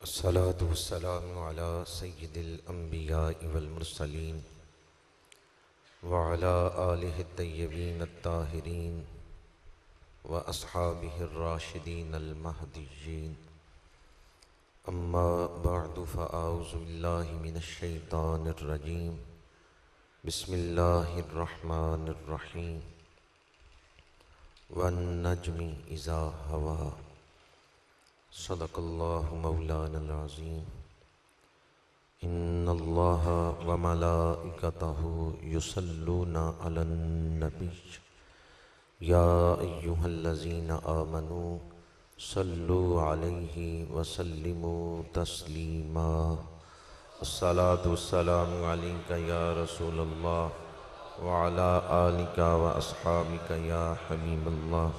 الصلاة والسلام على سيد الأنبياء والمرسلين وعلى آله الطيبين الطاهرين وأصحابه الراشدين المهديين. أما بعد فأعوذ بالله من الشيطان الرجيم. بسم الله الرحمن الرحيم. والنجم إذا هوى. صدق الله مولانا العظيم. إن الله وملائكته يصلون على النبي يا أيها الذين آمنوا صلوا عليه وسلموا تسليما. الصلاة والسلام عليك يا رسول الله وعلى آلك وأصحابك يا حبيب الله.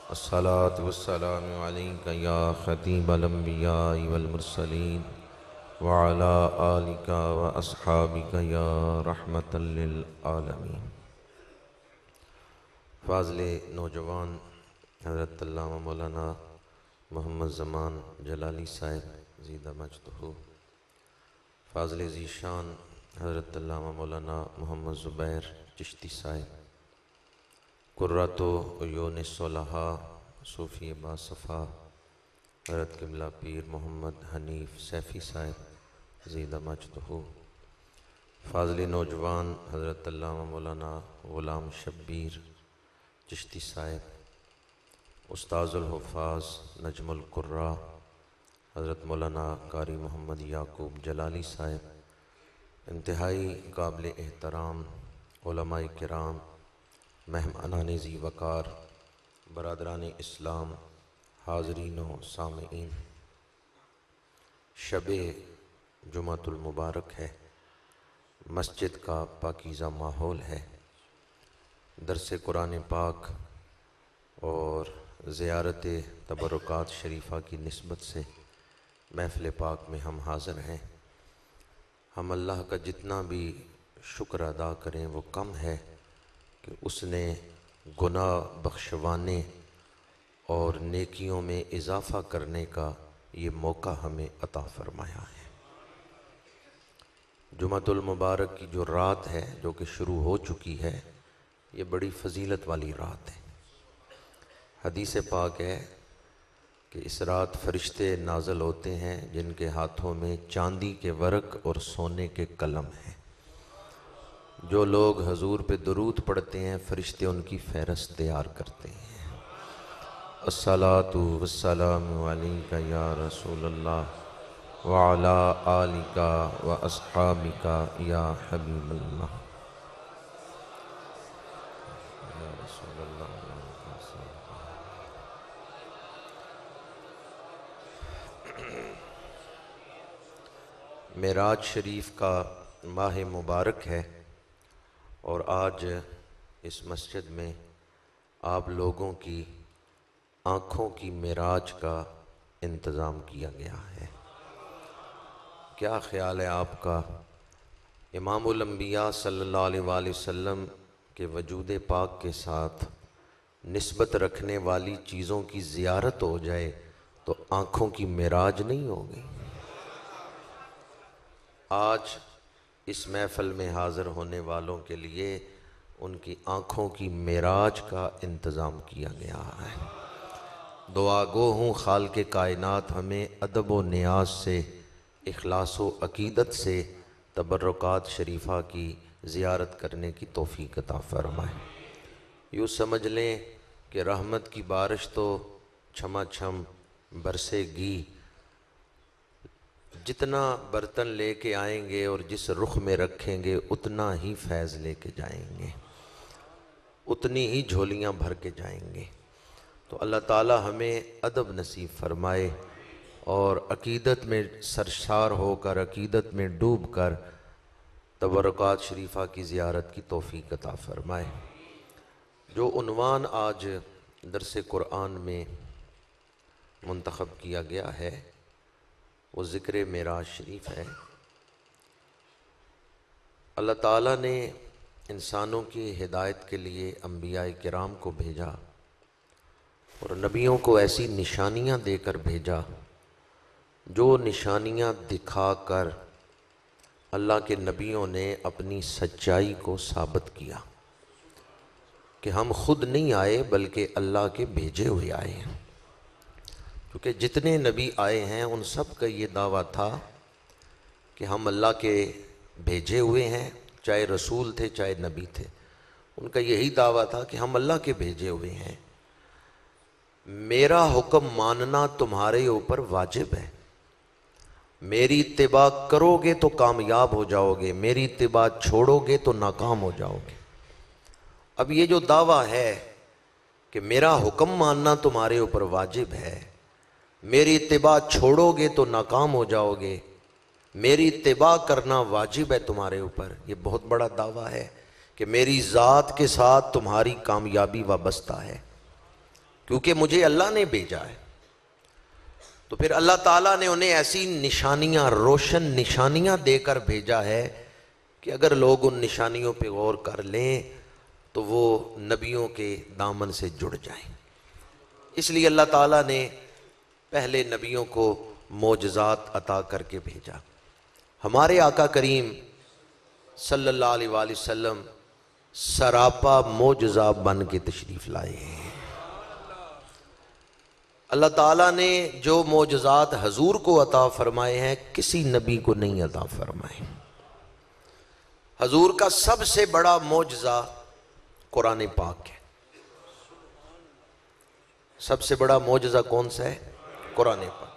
الصلاة والسلام عليك يا خطيب الأنبياء والمرسلين وعلى آلك وأصحابك يا رحمة للعالمين. فاضل نوجوان حضرت علامہ مولانا محمد زمان جلالی صاحب زیدہ مجدہ، فاضل ذیشان حضرت علامہ مولانا محمد زبیر چشتی صاحب، قرۃ عیون الصلحاء صوفی باصفا حضرت قبلہ پیر محمد حنیف سیفی صاحب زیدہ مجدہ، فاضل نوجوان حضرت علامہ مولانا غلام شبیر چشتی صاحب، استاذ الحفاظ نجم القراء حضرت مولانا قاری محمد یعقوب جلالی صاحب، انتہائی قابل احترام علماء کرام، مہمانان ذی وقار، برادران اسلام، حاضرین و سامعین، شب جمعۃ المبارک ہے، مسجد کا پاکیزہ ماحول ہے، درس قرآن پاک اور زیارت تبرکات شریفہ کی نسبت سے محفل پاک میں ہم حاضر ہیں۔ ہم اللہ کا جتنا بھی شکر ادا کریں وہ کم ہے کہ اس نے گناہ بخشوانے اور نیکیوں میں اضافہ کرنے کا یہ موقع ہمیں عطا فرمایا ہے۔ جمعۃ المبارک کی جو رات ہے جو کہ شروع ہو چکی ہے، یہ بڑی فضیلت والی رات ہے۔ حدیث پاک ہے کہ اس رات فرشتے نازل ہوتے ہیں جن کے ہاتھوں میں چاندی کے ورق اور سونے کے قلم ہیں۔ جو لوگ حضور پہ درود پڑھتے ہیں فرشتے ان کی فہرست تیار کرتے ہیں۔ الصلاۃ والسلام علیک یا رسول اللہ وعلی آلک واصحابک یا حبیب اللہ۔ یا رسول اللہ معراج شریف کا ماہ مبارک ہے، اور آج اس مسجد میں آپ لوگوں کی آنکھوں کی معراج کا انتظام کیا گیا ہے۔ کیا خیال ہے آپ کا؟ امام الانبیاء صلی اللہ علیہ وآلہ وسلم کے وجود پاک کے ساتھ نسبت رکھنے والی چیزوں کی زیارت ہو جائے تو آنکھوں کی معراج نہیں ہوگی؟ آج اس محفل میں حاضر ہونے والوں کے لیے ان کی آنکھوں کی معراج کا انتظام کیا گیا ہے۔ دعا گو ہوں خالق کائنات ہمیں ادب و نیاز سے، اخلاص و عقیدت سے تبرکات شریفہ کی زیارت کرنے کی توفیق عطا فرمائے۔ یوں سمجھ لیں کہ رحمت کی بارش تو چھما چھم برسے گی، جتنا برتن لے کے آئیں گے اور جس رخ میں رکھیں گے اتنا ہی فیض لے کے جائیں گے، اتنی ہی جھولیاں بھر کے جائیں گے۔ تو اللہ تعالی ہمیں ادب نصیب فرمائے اور عقیدت میں سرشار ہو کر، عقیدت میں ڈوب کر تبرکات شریفہ کی زیارت کی توفیق عطا فرمائے۔ جو عنوان آج درس قرآن میں منتخب کیا گیا ہے وہ ذکر معراج شریف ہے۔ اللہ تعالیٰ نے انسانوں کی ہدایت کے لیے انبیاء کرام کو بھیجا اور نبیوں کو ایسی نشانیاں دے کر بھیجا جو نشانیاں دکھا کر اللہ کے نبیوں نے اپنی سچائی کو ثابت کیا کہ ہم خود نہیں آئے بلکہ اللہ کے بھیجے ہوئے آئے ہیں. کیونکہ جتنے نبی آئے ہیں ان سب کا یہ دعویٰ تھا کہ ہم اللہ کے بھیجے ہوئے ہیں، چاہے رسول تھے چاہے نبی تھے. ان کا یہی دعویٰ تھا کہ ہم اللہ کے بھیجے ہوئے ہیں، میرا حکم ماننا تمہارے اوپر واجب ہے، میری اتباع کرو گے تو کامیاب ہو جاؤ گے، میری اتباع چھوڑو گے تو ناکام ہو جاؤ گے. اب یہ جو دعویٰ ہے کہ میرا حکم ماننا تمہارے اوپر واجب ہے، میری اتباع چھوڑو گے تو ناکام ہو جاؤ گے، میری اتباع کرنا واجب ہے تمہارے اوپر، یہ بہت بڑا دعویٰ ہے کہ میری ذات کے ساتھ تمہاری کامیابی وابستہ ہے کیونکہ مجھے اللہ نے بھیجا ہے. تو پھر اللہ تعالیٰ نے انہیں ایسی نشانیاں، روشن نشانیاں دے کر بھیجا ہے کہ اگر لوگ ان نشانیوں پہ غور کر لیں تو وہ نبیوں کے دامن سے جڑ جائیں. اس لیے اللہ تعالیٰ نے پہلے نبیوں کو معجزات عطا کر کے بھیجا. ہمارے آقا کریم صلی اللہ علیہ وآلہ وسلم سراپا معجزہ بن کے تشریف لائے ہیں. اللہ تعالیٰ نے جو معجزات حضور کو عطا فرمائے ہیں کسی نبی کو نہیں عطا فرمائے. حضور کا سب سے بڑا معجزہ قرآن پاک ہے. سب سے بڑا معجزہ کون سا ہے؟ قرآن پاک.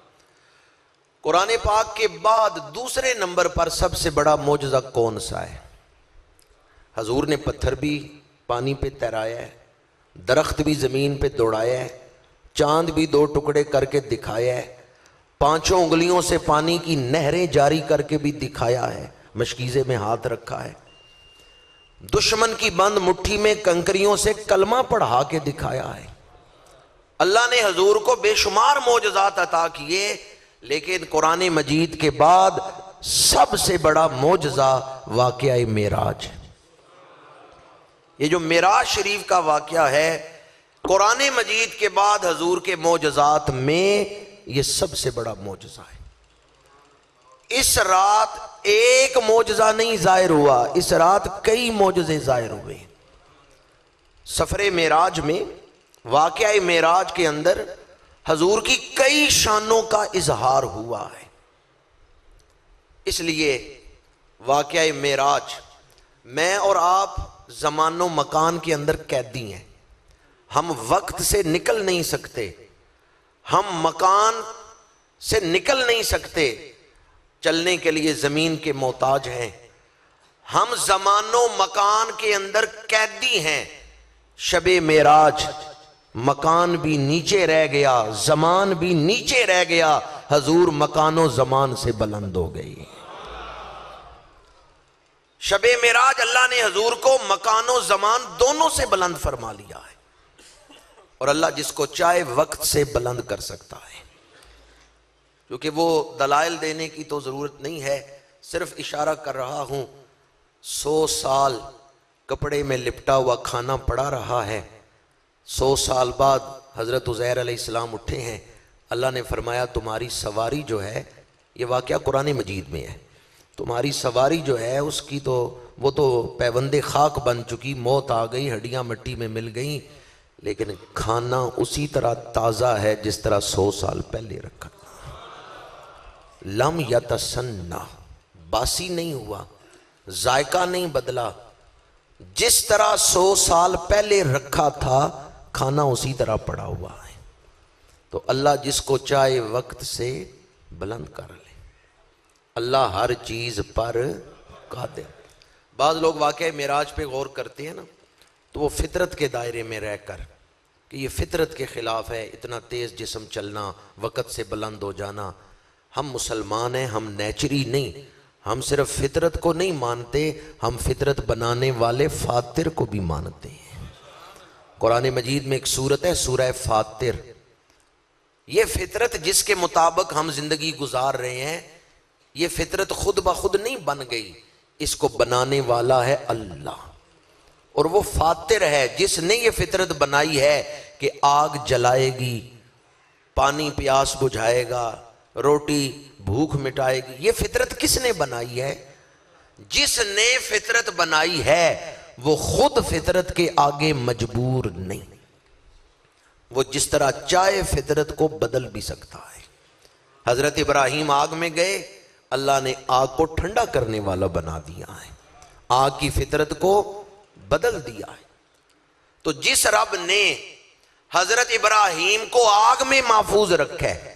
قرآن پاک کے بعد دوسرے نمبر پر سب سے بڑا معجزہ کون سا ہے؟ حضور نے پتھر بھی پانی پہ تیرایا ہے، درخت بھی زمین پہ دوڑایا ہے، چاند بھی 2 ٹکڑے کر کے دکھایا ہے، 5 انگلیوں سے پانی کی نہریں جاری کر کے بھی دکھایا ہے، مشکیزے میں ہاتھ رکھا ہے، دشمن کی بند مٹھی میں کنکریوں سے کلمہ پڑھا کے دکھایا ہے. اللہ نے حضور کو بے شمار معجزات عطا کیے، لیکن قرآن مجید کے بعد سب سے بڑا معجزہ واقعہ معراج. یہ جو معراج شریف کا واقعہ ہے قرآن مجید کے بعد حضور کے معجزات میں یہ سب سے بڑا معجزہ ہے. اس رات ایک معجزہ نہیں ظاہر ہوا، اس رات کئی معجزے ظاہر ہوئے. سفر معراج میں، واقعہ معراج کے اندر حضور کی کئی شانوں کا اظہار ہوا ہے. اس لیے واقعہ معراج، میں اور آپ زمان و مکان کے اندر قیدی ہیں، ہم وقت سے نکل نہیں سکتے، ہم مکان سے نکل نہیں سکتے، چلنے کے لیے زمین کے محتاج ہیں. ہم زمان و مکان کے اندر قیدی ہیں. شب معراج مکان بھی نیچے رہ گیا، زمان بھی نیچے رہ گیا، حضور مکان و زمان سے بلند ہو گئی. شب معراج اللہ نے حضور کو مکان و زمان دونوں سے بلند فرما لیا ہے، اور اللہ جس کو چاہے وقت سے بلند کر سکتا ہے. کیونکہ وہ دلائل دینے کی تو ضرورت نہیں ہے، صرف اشارہ کر رہا ہوں. 100 سال کپڑے میں لپٹا ہوا کھانا پڑا رہا ہے، 100 سال بعد حضرت عزیر علیہ السلام اٹھے ہیں. اللہ نے فرمایا تمہاری سواری جو ہے، یہ واقعہ قرآن مجید میں ہے، تمہاری سواری جو ہے اس کی تو وہ تو پیوند خاک بن چکی، موت آ گئی، ہڈیاں مٹی میں مل گئیں، لیکن کھانا اسی طرح تازہ ہے جس طرح 100 سال پہلے رکھا. لم یتسنہ، باسی نہیں ہوا، ذائقہ نہیں بدلا، جس طرح 100 سال پہلے رکھا تھا کھانا اسی طرح پڑا ہوا ہے. تو اللہ جس کو چاہے وقت سے بلند کر لے. اللہ ہر چیز پر قادر. بعض لوگ واقعہ معراج پہ غور کرتے ہیں نا تو وہ فطرت کے دائرے میں رہ کر کہ یہ فطرت کے خلاف ہے، اتنا تیز جسم چلنا، وقت سے بلند ہو جانا. ہم مسلمان ہیں، ہم نیچری نہیں، ہم صرف فطرت کو نہیں مانتے، ہم فطرت بنانے والے فاتر کو بھی مانتے ہیں. قرآن مجید میں ایک سورت ہے سورہ فاتر. یہ فطرت جس کے مطابق ہم زندگی گزار رہے ہیں، یہ فطرت خود بخود نہیں بن گئی، اس کو بنانے والا ہے اللہ، اور وہ فاتر ہے جس نے یہ فطرت بنائی ہے کہ آگ جلائے گی، پانی پیاس بجھائے گا، روٹی بھوک مٹائے گی، یہ فطرت کس نے بنائی ہے؟ جس نے فطرت بنائی ہے وہ خود فطرت کے آگے مجبور نہیں، وہ جس طرح چاہے فطرت کو بدل بھی سکتا ہے۔ حضرت ابراہیم آگ میں گئے، اللہ نے آگ کو ٹھنڈا کرنے والا بنا دیا ہے، آگ کی فطرت کو بدل دیا ہے۔ تو جس رب نے حضرت ابراہیم کو آگ میں محفوظ رکھا ہے،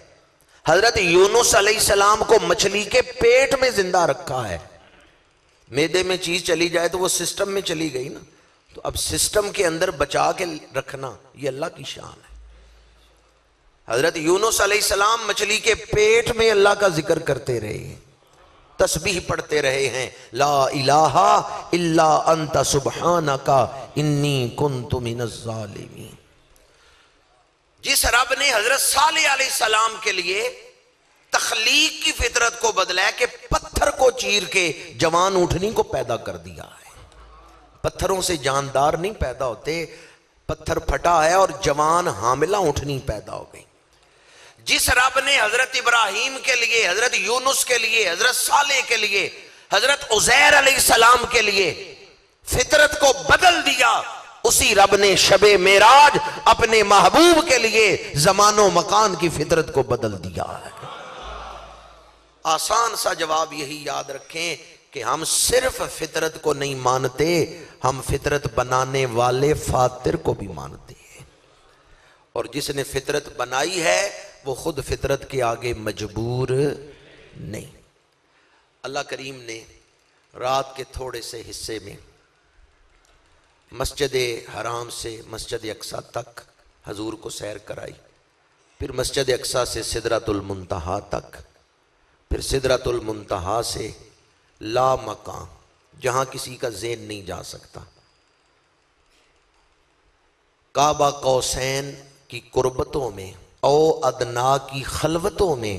حضرت یونس علیہ السلام کو مچھلی کے پیٹ میں زندہ رکھا ہے، معدے میں چیز چلی جائے تو وہ سسٹم میں چلی گئی نا، تو اب سسٹم کے اندر بچا کے رکھنا یہ اللہ کی شان ہے۔ حضرت یونس علیہ السلام مچھلی کے پیٹ میں اللہ کا ذکر کرتے رہے ہیں، تسبیح پڑھتے رہے ہیں، لا الہ الا انت سبحانک انی کنت من الظالمین۔ جس رب نے حضرت صالح علیہ السلام کے لیے تخلیق کی فطرت کو بدلا ہے کہ پتھر کو چیر کے جوان اونٹنی کو پیدا کر دیا ہے۔ پتھروں سے جاندار نہیں پیدا ہوتے، پتھر پھٹا ہے اور جوان حاملہ اونٹنی پیدا ہو گئی۔ جس رب نے حضرت ابراہیم کے لیے، حضرت یونس کے لیے، حضرت صالح کے لیے، حضرت عزیر علیہ السلام کے لیے فطرت کو بدل دیا، اسی رب نے شب معراج اپنے محبوب کے لیے زمان و مکان کی فطرت کو بدل دیا ہے۔ آسان سا جواب یہی یاد رکھیں کہ ہم صرف فطرت کو نہیں مانتے، ہم فطرت بنانے والے فاتر کو بھی مانتے ہیں، اور جس نے فطرت بنائی ہے وہ خود فطرت کے آگے مجبور نہیں۔ اللہ کریم نے رات کے تھوڑے سے حصے میں مسجد حرام سے مسجد اقصیٰ تک حضور کو سیر کرائی، پھر مسجد اقصیٰ سے سدرۃ المنتہا تک، پھر سدرۃ المنتہا سے لا مکان جہاں کسی کا ذہن نہیں جا سکتا، کعبہ قوسین کی قربتوں میں او ادنا کی خلوتوں میں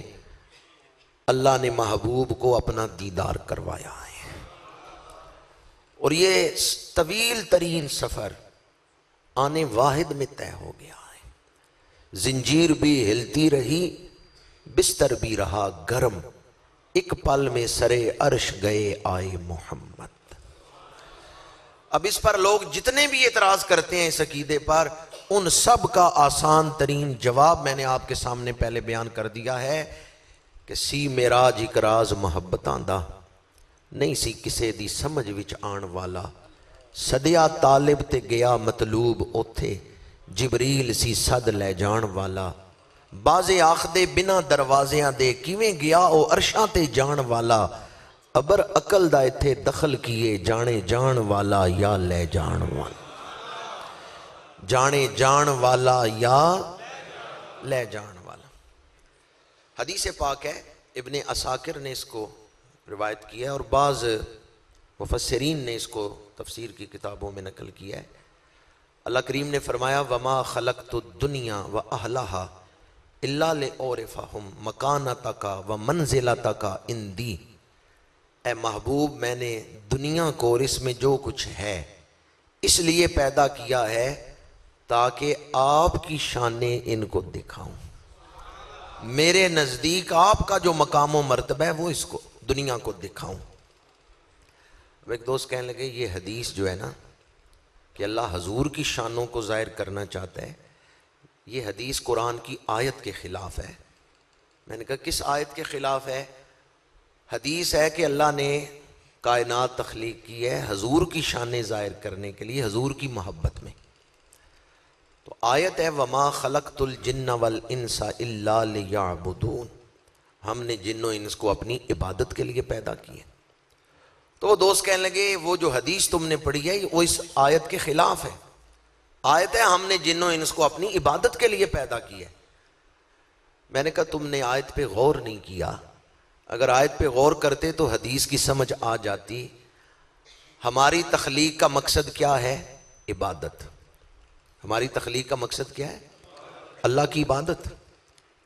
اللہ نے محبوب کو اپنا دیدار کروایا ہے۔ اور یہ طویل ترین سفر آنے واحد میں طے ہو گیا ہے، زنجیر بھی ہلتی رہی، بستر بھی رہا گرم، ایک پل میں سرے عرش گئے آئے محمد۔ اب اس پر لوگ جتنے بھی اعتراض کرتے ہیں اس عقیدے پر، ان سب کا آسان ترین جواب میں نے آپ کے سامنے پہلے بیان کر دیا ہے کہ سی معراج اک راز محبتاں دا، نہیں سی کسے دی سمجھ وچ آن والا، سدیا طالب تے گیا مطلوب اوتھے، جبریل سی صد لے جان والا، بازے آخدے بنا دروازیاں دے کیویں گیا او عرشاں تے جان والا، ابر عقل دا ایتھے دخل کیے جانے جان والا یا لے جان والا، جانے جان والا یا لے جان والا۔ حدیث پاک ہے، ابن عساکر نے اس کو روایت کیا ہے اور بعض مفسرین نے اس کو تفسیر کی کتابوں میں نقل کیا ہے۔ اللہ کریم نے فرمایا وما خلقت الدنیا وأہلها الا لأعرفهم مکانتک ومنزلتک عندی۔ اے محبوب، میں نے دنیا کو اور اس میں جو کچھ ہے اس لیے پیدا کیا ہے تاکہ آپ کی شانیں ان کو دکھاؤں، میرے نزدیک آپ کا جو مقام و مرتبہ ہے وہ اس کو دنیا کو دکھاؤں۔ اب ایک دوست کہنے لگے یہ حدیث جو ہے نا کہ اللہ حضور کی شانوں کو ظاہر کرنا چاہتا ہے، یہ حدیث قرآن کی آیت کے خلاف ہے۔ میں نے کہا کس آیت کے خلاف ہے؟ حدیث ہے کہ اللہ نے کائنات تخلیق کی ہے حضور کی شانیں ظاہر کرنے کے لیے، حضور کی محبت میں۔ تو آیت ہے وما خلقت الجن والانس الا لیعبدون، ہم نے جن و انس کو اپنی عبادت کے لیے پیدا کیے۔ تو وہ دوست کہنے لگے وہ جو حدیث تم نے پڑھی ہے وہ اس آیت کے خلاف ہے، آیت ہے ہم نے جن و انس کو اپنی عبادت کے لیے پیدا کیا ہے۔ میں نے کہا تم نے آیت پہ غور نہیں کیا، اگر آیت پہ غور کرتے تو حدیث کی سمجھ آ جاتی۔ ہماری تخلیق کا مقصد کیا ہے؟ عبادت۔ ہماری تخلیق کا مقصد کیا ہے؟ اللہ کی عبادت،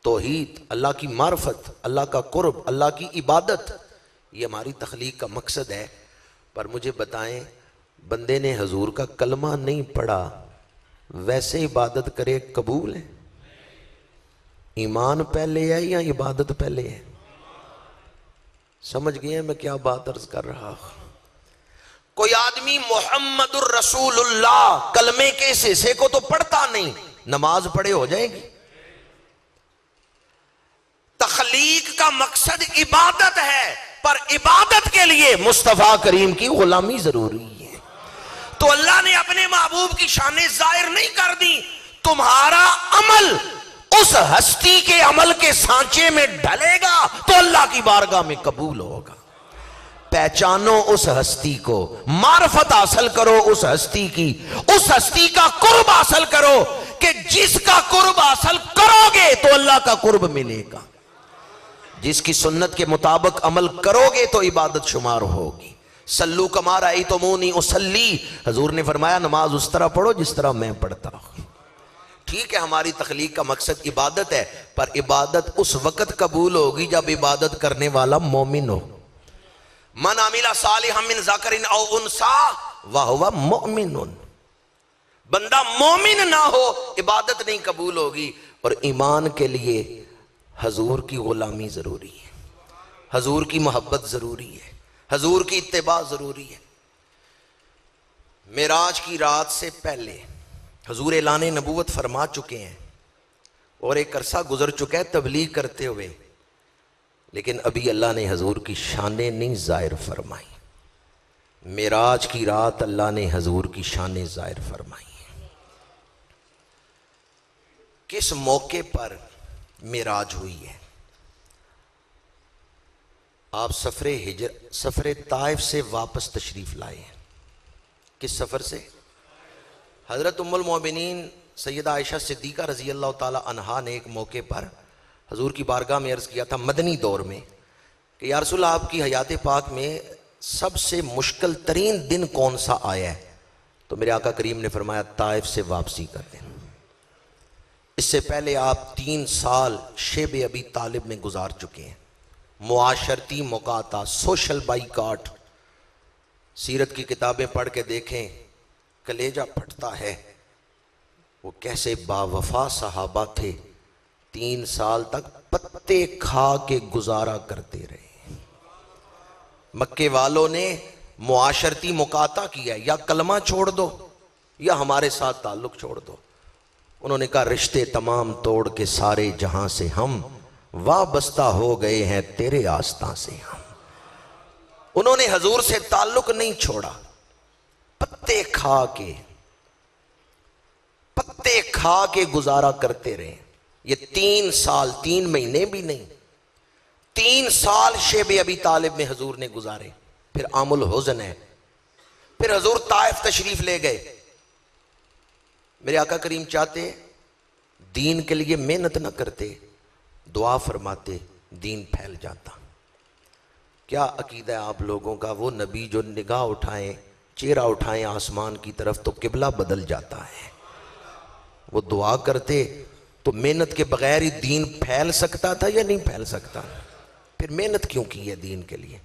توحید، اللہ کی معرفت، اللہ کا قرب، اللہ کی عبادت، یہ ہماری تخلیق کا مقصد ہے۔ پر مجھے بتائیں بندے نے حضور کا کلمہ نہیں پڑھا ویسے عبادت کرے قبول ہے؟ ایمان پہلے ہے یا عبادت پہلے ہے؟ سمجھ گئے میں کیا بات عرض کر رہا ہوں؟ کوئی آدمی محمد الرسول اللہ کلمے کے اس حصے کو تو پڑھتا نہیں، نماز پڑھے ہو جائے گی؟ تخلیق کا مقصد عبادت ہے، پر عبادت کے لیے مصطفیٰ کریم کی غلامی ضروری ہے۔ تو اللہ نے اپنے محبوب کی شان ظاہر نہیں کر دی، تمہارا عمل اس ہستی کے عمل کے سانچے میں ڈھلے گا تو اللہ کی بارگاہ میں قبول ہوگا۔ پہچانو اس ہستی کو، معرفت حاصل کرو اس ہستی کی، اس ہستی کا قرب حاصل کرو کہ جس کا قرب حاصل کرو گے تو اللہ کا قرب ملے گا، جس کی سنت کے مطابق عمل کرو گے تو عبادت شمار ہوگی۔ سلو کما رأیتمونی اصلی، حضور نے فرمایا نماز اس طرح پڑھو جس طرح میں پڑھتا ہوں۔ ٹھیک ہے ہماری تخلیق کا مقصد عبادت ہے، پر عبادت اس وقت قبول ہوگی جب عبادت کرنے والا مومن ہو۔ من عمل صالحا من ذکر او انثی وہو مؤمن، بندہ مومن نہ ہو عبادت نہیں قبول ہوگی۔ اور ایمان کے لیے حضور کی غلامی ضروری ہے، حضور کی محبت ضروری ہے، حضور کی اتباع ضروری ہے۔ معراج کی رات سے پہلے حضور اعلان نبوت فرما چکے ہیں اور ایک عرصہ گزر چکا ہے تبلیغ کرتے ہوئے، لیکن ابھی اللہ نے حضور کی شانیں نہیں ظاہر فرمائی۔ معراج کی رات اللہ نے حضور کی شانیں ظاہر فرمائی۔ کس موقع پر معراج ہوئی ہے؟ آپ سفر طائف سے واپس تشریف لائے ہیں۔ کس سفر سے؟ حضرت ام المومنین سیدہ عائشہ صدیقہ رضی اللہ تعالی عنہا نے ایک موقع پر حضور کی بارگاہ میں عرض کیا تھا مدنی دور میں کہ یا رسول اللہ آپ کی حیات پاک میں سب سے مشکل ترین دن کون سا آیا ہے؟ تو میرے آقا کریم نے فرمایا طائف سے واپسی کر دیں۔ اس سے پہلے آپ 3 سال شیب ابی طالب میں گزار چکے ہیں، معاشرتی مقاطع، سوشل بائیکاٹ۔ سیرت کی کتابیں پڑھ کے دیکھیں، کلیجہ پھٹتا ہے وہ کیسے باوفا صحابہ تھے، 3 سال تک پتے کھا کے گزارا کرتے رہے۔ مکے والوں نے معاشرتی مقاطع کیا، یا کلمہ چھوڑ دو یا ہمارے ساتھ تعلق چھوڑ دو۔ انہوں نے کہا رشتے تمام توڑ کے سارے جہاں سے ہم وابستہ ہو گئے ہیں تیرے آستاں سے ہم۔ انہوں نے حضور سے تعلق نہیں چھوڑا، پتے کھا کے گزارا کرتے رہے۔ یہ 3 سال، 3 مہینے بھی نہیں، 3 سال شیب ابی طالب میں حضور نے گزارے۔ پھر عام الحزن ہے، پھر حضور طائف تشریف لے گئے۔ میرے آقا کریم چاہتے دین کے لیے محنت نہ کرتے، دعا فرماتے، دین پھیل جاتا۔ کیا عقیدہ ہے آپ لوگوں کا؟ وہ نبی جو نگاہ اٹھائیں، چہرہ اٹھائیں آسمان کی طرف تو قبلہ بدل جاتا ہے۔ وہ دعا کرتے تو محنت کے بغیر ہی دین پھیل سکتا تھا یا نہیں پھیل سکتا؟ پھر محنت کیوں کی ہے دین کے لیے؟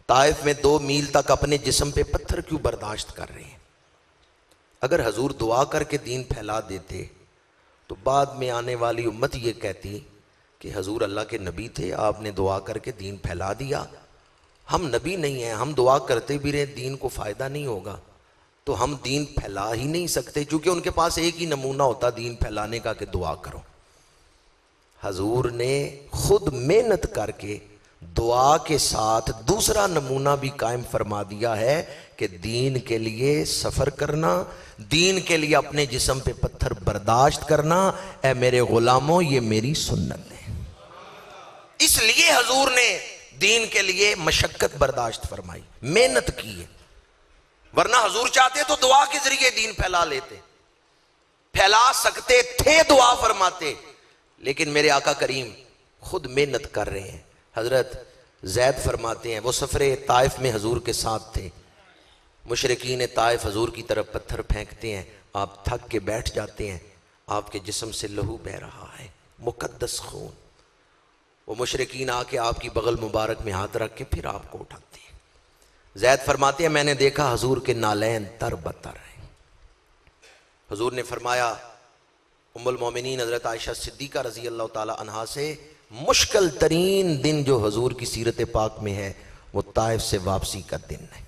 طائف میں 2 میل تک اپنے جسم پہ پتھر کیوں برداشت کر رہے ہیں؟ اگر حضور دعا کر کے دین پھیلا دیتے تو بعد میں آنے والی امت یہ کہتی کہ حضور اللہ کے نبی تھے، آپ نے دعا کر کے دین پھیلا دیا، ہم نبی نہیں ہیں، ہم دعا کرتے بھی رہے دین کو فائدہ نہیں ہوگا تو ہم دین پھیلا ہی نہیں سکتے، کیونکہ ان کے پاس ایک ہی نمونہ ہوتا دین پھیلانے کا کہ دعا کرو۔ حضور نے خود محنت کر کے دعا کے ساتھ دوسرا نمونہ بھی قائم فرما دیا ہے کہ دین کے لیے سفر کرنا، دین کے لیے اپنے جسم پہ پتھر برداشت کرنا، اے میرے غلاموں یہ میری سنت ہے۔ اس لیے حضور نے دین کے لیے مشقت برداشت فرمائی، محنت کی ہے، ورنہ حضور چاہتے تو دعا کے ذریعے دین پھیلا لیتے، پھیلا سکتے تھے، دعا فرماتے، لیکن میرے آقا کریم خود محنت کر رہے ہیں۔ حضرت زید فرماتے ہیں وہ سفر طائف میں حضور کے ساتھ تھے، مشرکین طائف حضور کی طرف پتھر پھینکتے ہیں، آپ تھک کے بیٹھ جاتے ہیں، آپ کے جسم سے لہو بہہ رہا ہے، مقدس خون۔ وہ مشرکین آ کے آپ کی بغل مبارک میں ہاتھ رکھ کے پھر آپ کو اٹھاتے ہیں۔ زید فرماتے ہیں میں نے دیکھا حضور کے نالین تر بتر ہیں۔ حضور نے فرمایا ام المومنین حضرت عائشہ صدیقہ رضی اللہ تعالی عنہا سے مشکل ترین دن جو حضور کی سیرت پاک میں ہے وہ طائف سے واپسی کا دن ہے.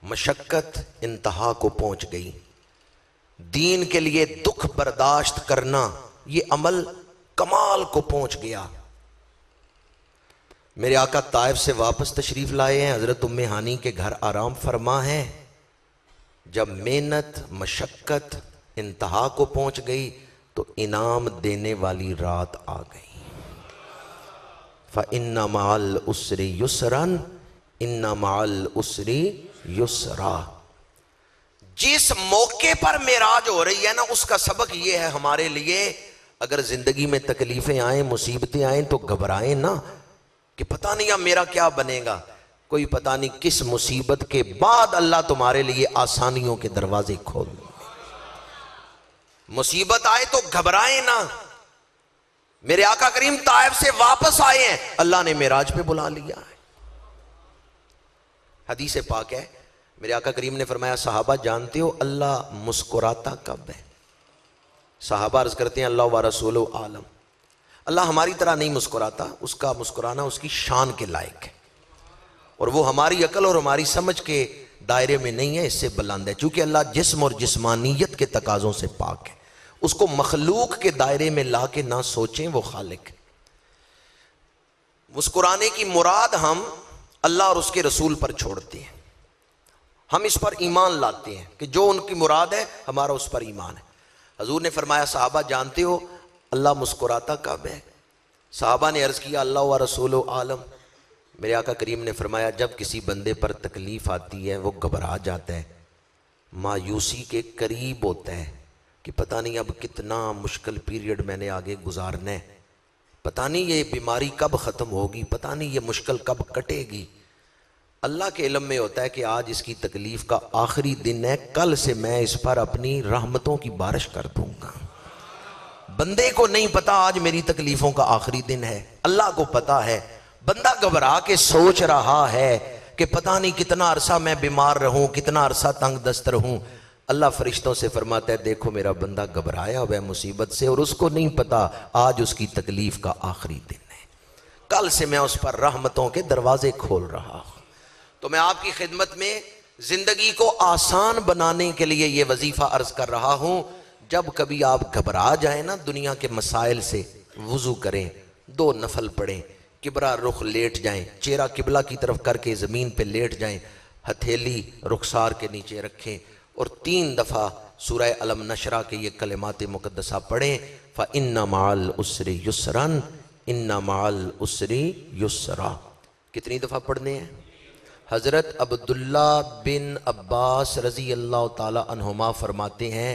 مشقت انتہا کو پہنچ گئی. دین کے لیے دکھ برداشت کرنا یہ عمل کمال کو پہنچ گیا. میرے آقا طائف سے واپس تشریف لائے ہیں. حضرت ام ہانی کے گھر آرام فرما ہے. جب محنت مشقت انتہا کو پہنچ گئی تو انعام دینے والی رات آ گئی. فَإِنَّ مَعَ الْعُسْرِ يُسْرًا إِنَّ مَعَ الْعُسْرِ يُسْرًا. جس موقع پر معراج ہو رہی ہے نا اس کا سبق یہ ہے ہمارے لیے، اگر زندگی میں تکلیفیں آئیں مصیبتیں آئیں تو گھبرائیں نا کہ پتہ نہیں اب میرا کیا بنے گا. کوئی پتہ نہیں کس مصیبت کے بعد اللہ تمہارے لیے آسانیوں کے دروازے کھول دے. مصیبت آئے تو گھبرائیں نا. میرے آقا کریم طائف سے واپس آئے ہیں، اللہ نے معراج پہ بلا لیا ہے. حدیث پاک ہے میرے آقا کریم نے فرمایا صحابہ جانتے ہو اللہ مسکراتا کب ہے؟ صحابہ عرض کرتے ہیں اللہ و رسول عالم. اللہ ہماری طرح نہیں مسکراتا، اس کا مسکرانا اس کی شان کے لائق ہے اور وہ ہماری عقل اور ہماری سمجھ کے دائرے میں نہیں ہے، اس سے بلند ہے. چونکہ اللہ جسم اور جسمانیت کے تقاضوں سے پاک ہے، اس کو مخلوق کے دائرے میں لا کے نہ سوچیں، وہ خالق ہے. مسکرانے کی مراد ہم اللہ اور اس کے رسول پر چھوڑتے ہیں. ہم اس پر ایمان لاتے ہیں کہ جو ان کی مراد ہے ہمارا اس پر ایمان ہے. حضور نے فرمایا صحابہ جانتے ہو اللہ مسکراتا کب ہے؟ صحابہ نے عرض کیا اللہ و رسول عالم. میرے آقا کریم نے فرمایا جب کسی بندے پر تکلیف آتی ہے وہ گھبرا جاتا ہے، مایوسی کے قریب ہوتا ہے کہ پتہ نہیں اب کتنا مشکل پیریڈ میں نے آگے گزارنا ہے، پتہ نہیں یہ بیماری کب ختم ہوگی، پتہ نہیں یہ مشکل کب کٹے گی. اللہ کے علم میں ہوتا ہے کہ آج اس کی تکلیف کا آخری دن ہے، کل سے میں اس پر اپنی رحمتوں کی بارش کر دوں گا. بندے کو نہیں پتا آج میری تکلیفوں کا آخری دن ہے، اللہ کو پتا ہے. بندہ گھبرا کے سوچ رہا ہے کہ پتہ نہیں کتنا عرصہ میں بیمار رہوں، کتنا عرصہ تنگ دست رہوں. اللہ فرشتوں سے فرماتا ہے دیکھو میرا بندہ گھبرایا ہوا ہے مصیبت سے اور اس کو نہیں پتا آج اس کی تکلیف کا آخری دن ہے، کل سے میں اس پر رحمتوں کے دروازے کھول رہا ہوں. تو میں آپ کی خدمت میں زندگی کو آسان بنانے کے لیے یہ وظیفہ عرض کر رہا ہوں. جب کبھی آپ گھبرا جائیں نا دنیا کے مسائل سے، وضو کریں، 2 نفل پڑھیں، قبلہ رخ لیٹ جائیں، چہرہ قبلہ کی طرف کر کے زمین پہ لیٹ جائیں، ہتھیلی رخسار کے نیچے رکھیں اور 3 دفعہ سورہ علم نشرہ کے یہ کلمات مقدسہ پڑھیں فَإِنَّ مَعَ الْعُسْرِ يُسْرًا إِنَّ مَعَ الْعُسْرِ يُسْرًا. کتنی دفعہ پڑھنے ہیں؟ حضرت عبداللہ بن عباس رضی اللہ تعالی عنہما فرماتے ہیں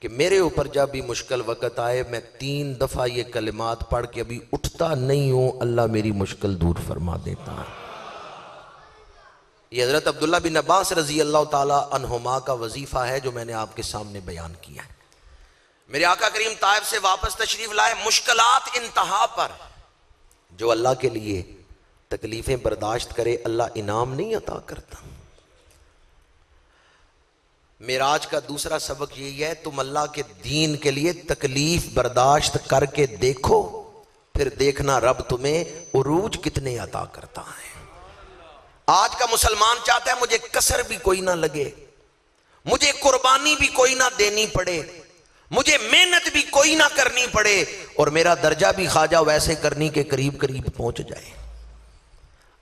کہ میرے اوپر جب بھی مشکل وقت آئے میں 3 دفعہ یہ کلمات پڑھ کے ابھی اٹھتا نہیں ہوں، اللہ میری مشکل دور فرما دیتا ہے. یہ حضرت عبداللہ بن عباس رضی اللہ تعالی عنہما کا وظیفہ ہے جو میں نے آپ کے سامنے بیان کیا ہے. میرے آقا کریم طائف سے واپس تشریف لائے، مشکلات انتہا پر. جو اللہ کے لیے تکلیفیں برداشت کرے اللہ انعام نہیں عطا کرتا. معراج کا دوسرا سبق یہی ہے تم اللہ کے دین کے لیے تکلیف برداشت کر کے دیکھو، پھر دیکھنا رب تمہیں عروج کتنے عطا کرتا ہے. آج کا مسلمان چاہتا ہے مجھے کسر بھی کوئی نہ لگے، مجھے قربانی بھی کوئی نہ دینی پڑے، مجھے محنت بھی کوئی نہ کرنی پڑے اور میرا درجہ بھی خواجہ ویسے کرنی کے قریب قریب پہنچ جائے.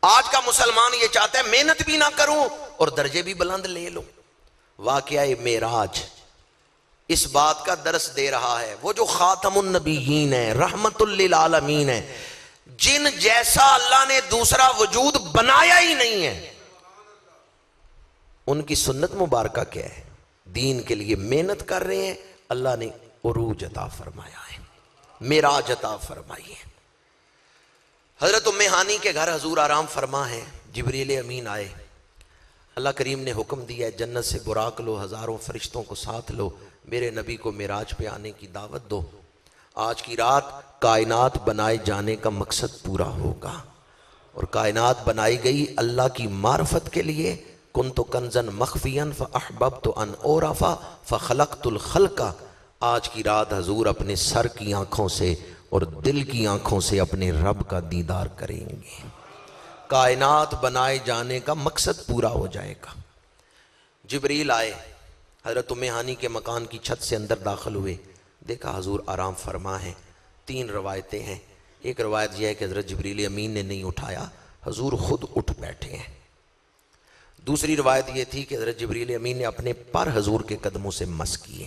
آج کا مسلمان یہ چاہتا ہے محنت بھی نہ کروں اور درجے بھی بلند لے لوں. واقعہ معراج اس بات کا درس دے رہا ہے. وہ جو خاتم النبیین ہے، رحمت للعالمین ہے، جن جیسا اللہ نے دوسرا وجود بنایا ہی نہیں ہے، ان کی سنت مبارکہ کیا ہے؟ دین کے لیے محنت کر رہے ہیں، اللہ نے عروج عطا فرمایا ہے، معراج عطا فرمائی ہے. حضرت ام ہانی کے گھر حضور آرام فرما ہے. جبریل امین آئے، اللہ کریم نے حکم دیا ہے جنت سے براق لو، ہزاروں فرشتوں کو ساتھ لو، میرے نبی کو معراج پہ آنے کی دعوت دو. آج کی رات کائنات بنائے جانے کا مقصد پورا ہوگا اور کائنات بنائی گئی اللہ کی معرفت کے لیے. کنت کنزا مخفیا فاحببت ان اعرف فخلقت الخلق. آج کی رات حضور اپنے سر کی آنکھوں سے اور دل کی آنکھوں سے اپنے رب کا دیدار کریں گے، کائنات بنائے جانے کا مقصد پورا ہو جائے گا۔ جبریل آئے، حضرت ام ہانی کے مکان کی چھت سے اندر داخل ہوئے، دیکھا حضور آرام فرما ہیں۔ 3 روایتیں ہیں، ایک روایت یہ ہے کہ حضرت جبریل امین نے نہیں اٹھایا، حضور خود اٹھ بیٹھے ہیں۔ دوسری روایت یہ تھی کہ حضرت جبریل امین نے اپنے پر حضور کے قدموں سے مس کیے،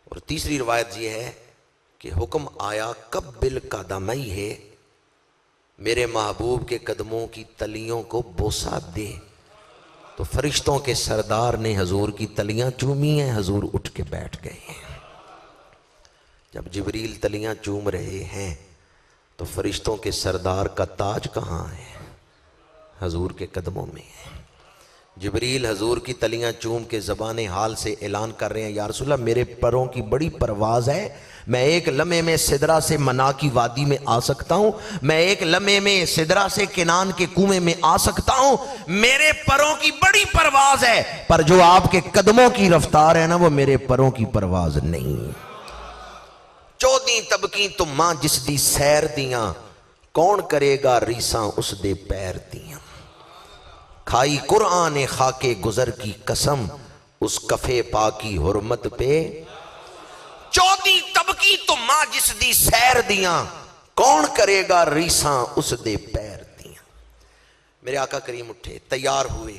اور تیسری روایت یہ ہے کہ حکم آیا قبل قدمیہ، میرے محبوب کے قدموں کی تلیوں کو بوسہ دے، تو فرشتوں کے سردار نے حضور کی تلیاں چومی ہیں، حضور اٹھ کے بیٹھ گئے ہیں۔ جب جبریل تلیاں چوم رہے ہیں تو فرشتوں کے سردار کا تاج کہاں ہے؟ حضور کے قدموں میں ہے۔ جبریل حضور کی تلیاں چوم کے زبان حال سے اعلان کر رہے ہیں، یا رسول اللہ میرے پروں کی بڑی پرواز ہے، میں ایک لمحے میں سدرہ سے منا کی وادی میں آ سکتا ہوں، میں ایک لمحے میں سدرہ سے کنان کے کنویں میں آ سکتا ہوں، میرے پروں کی بڑی پرواز ہے، پر جو آپ کے قدموں کی رفتار ہے نا وہ میرے پروں کی پرواز نہیں۔ 14 طبقیں تو ماں جس دی سیر دیاں، کون کرے گا ریساں اس دے پیر دیاں، کھائی قرآن خاک گزر کی قسم، اس کفے پاکی حرمت پہ 14 طبقی تو ماں جس دی سیر دیاں، کون کرے گا ریساں اس دے پیر دیاں۔ میرے آقا کریم اٹھے، تیار ہوئے۔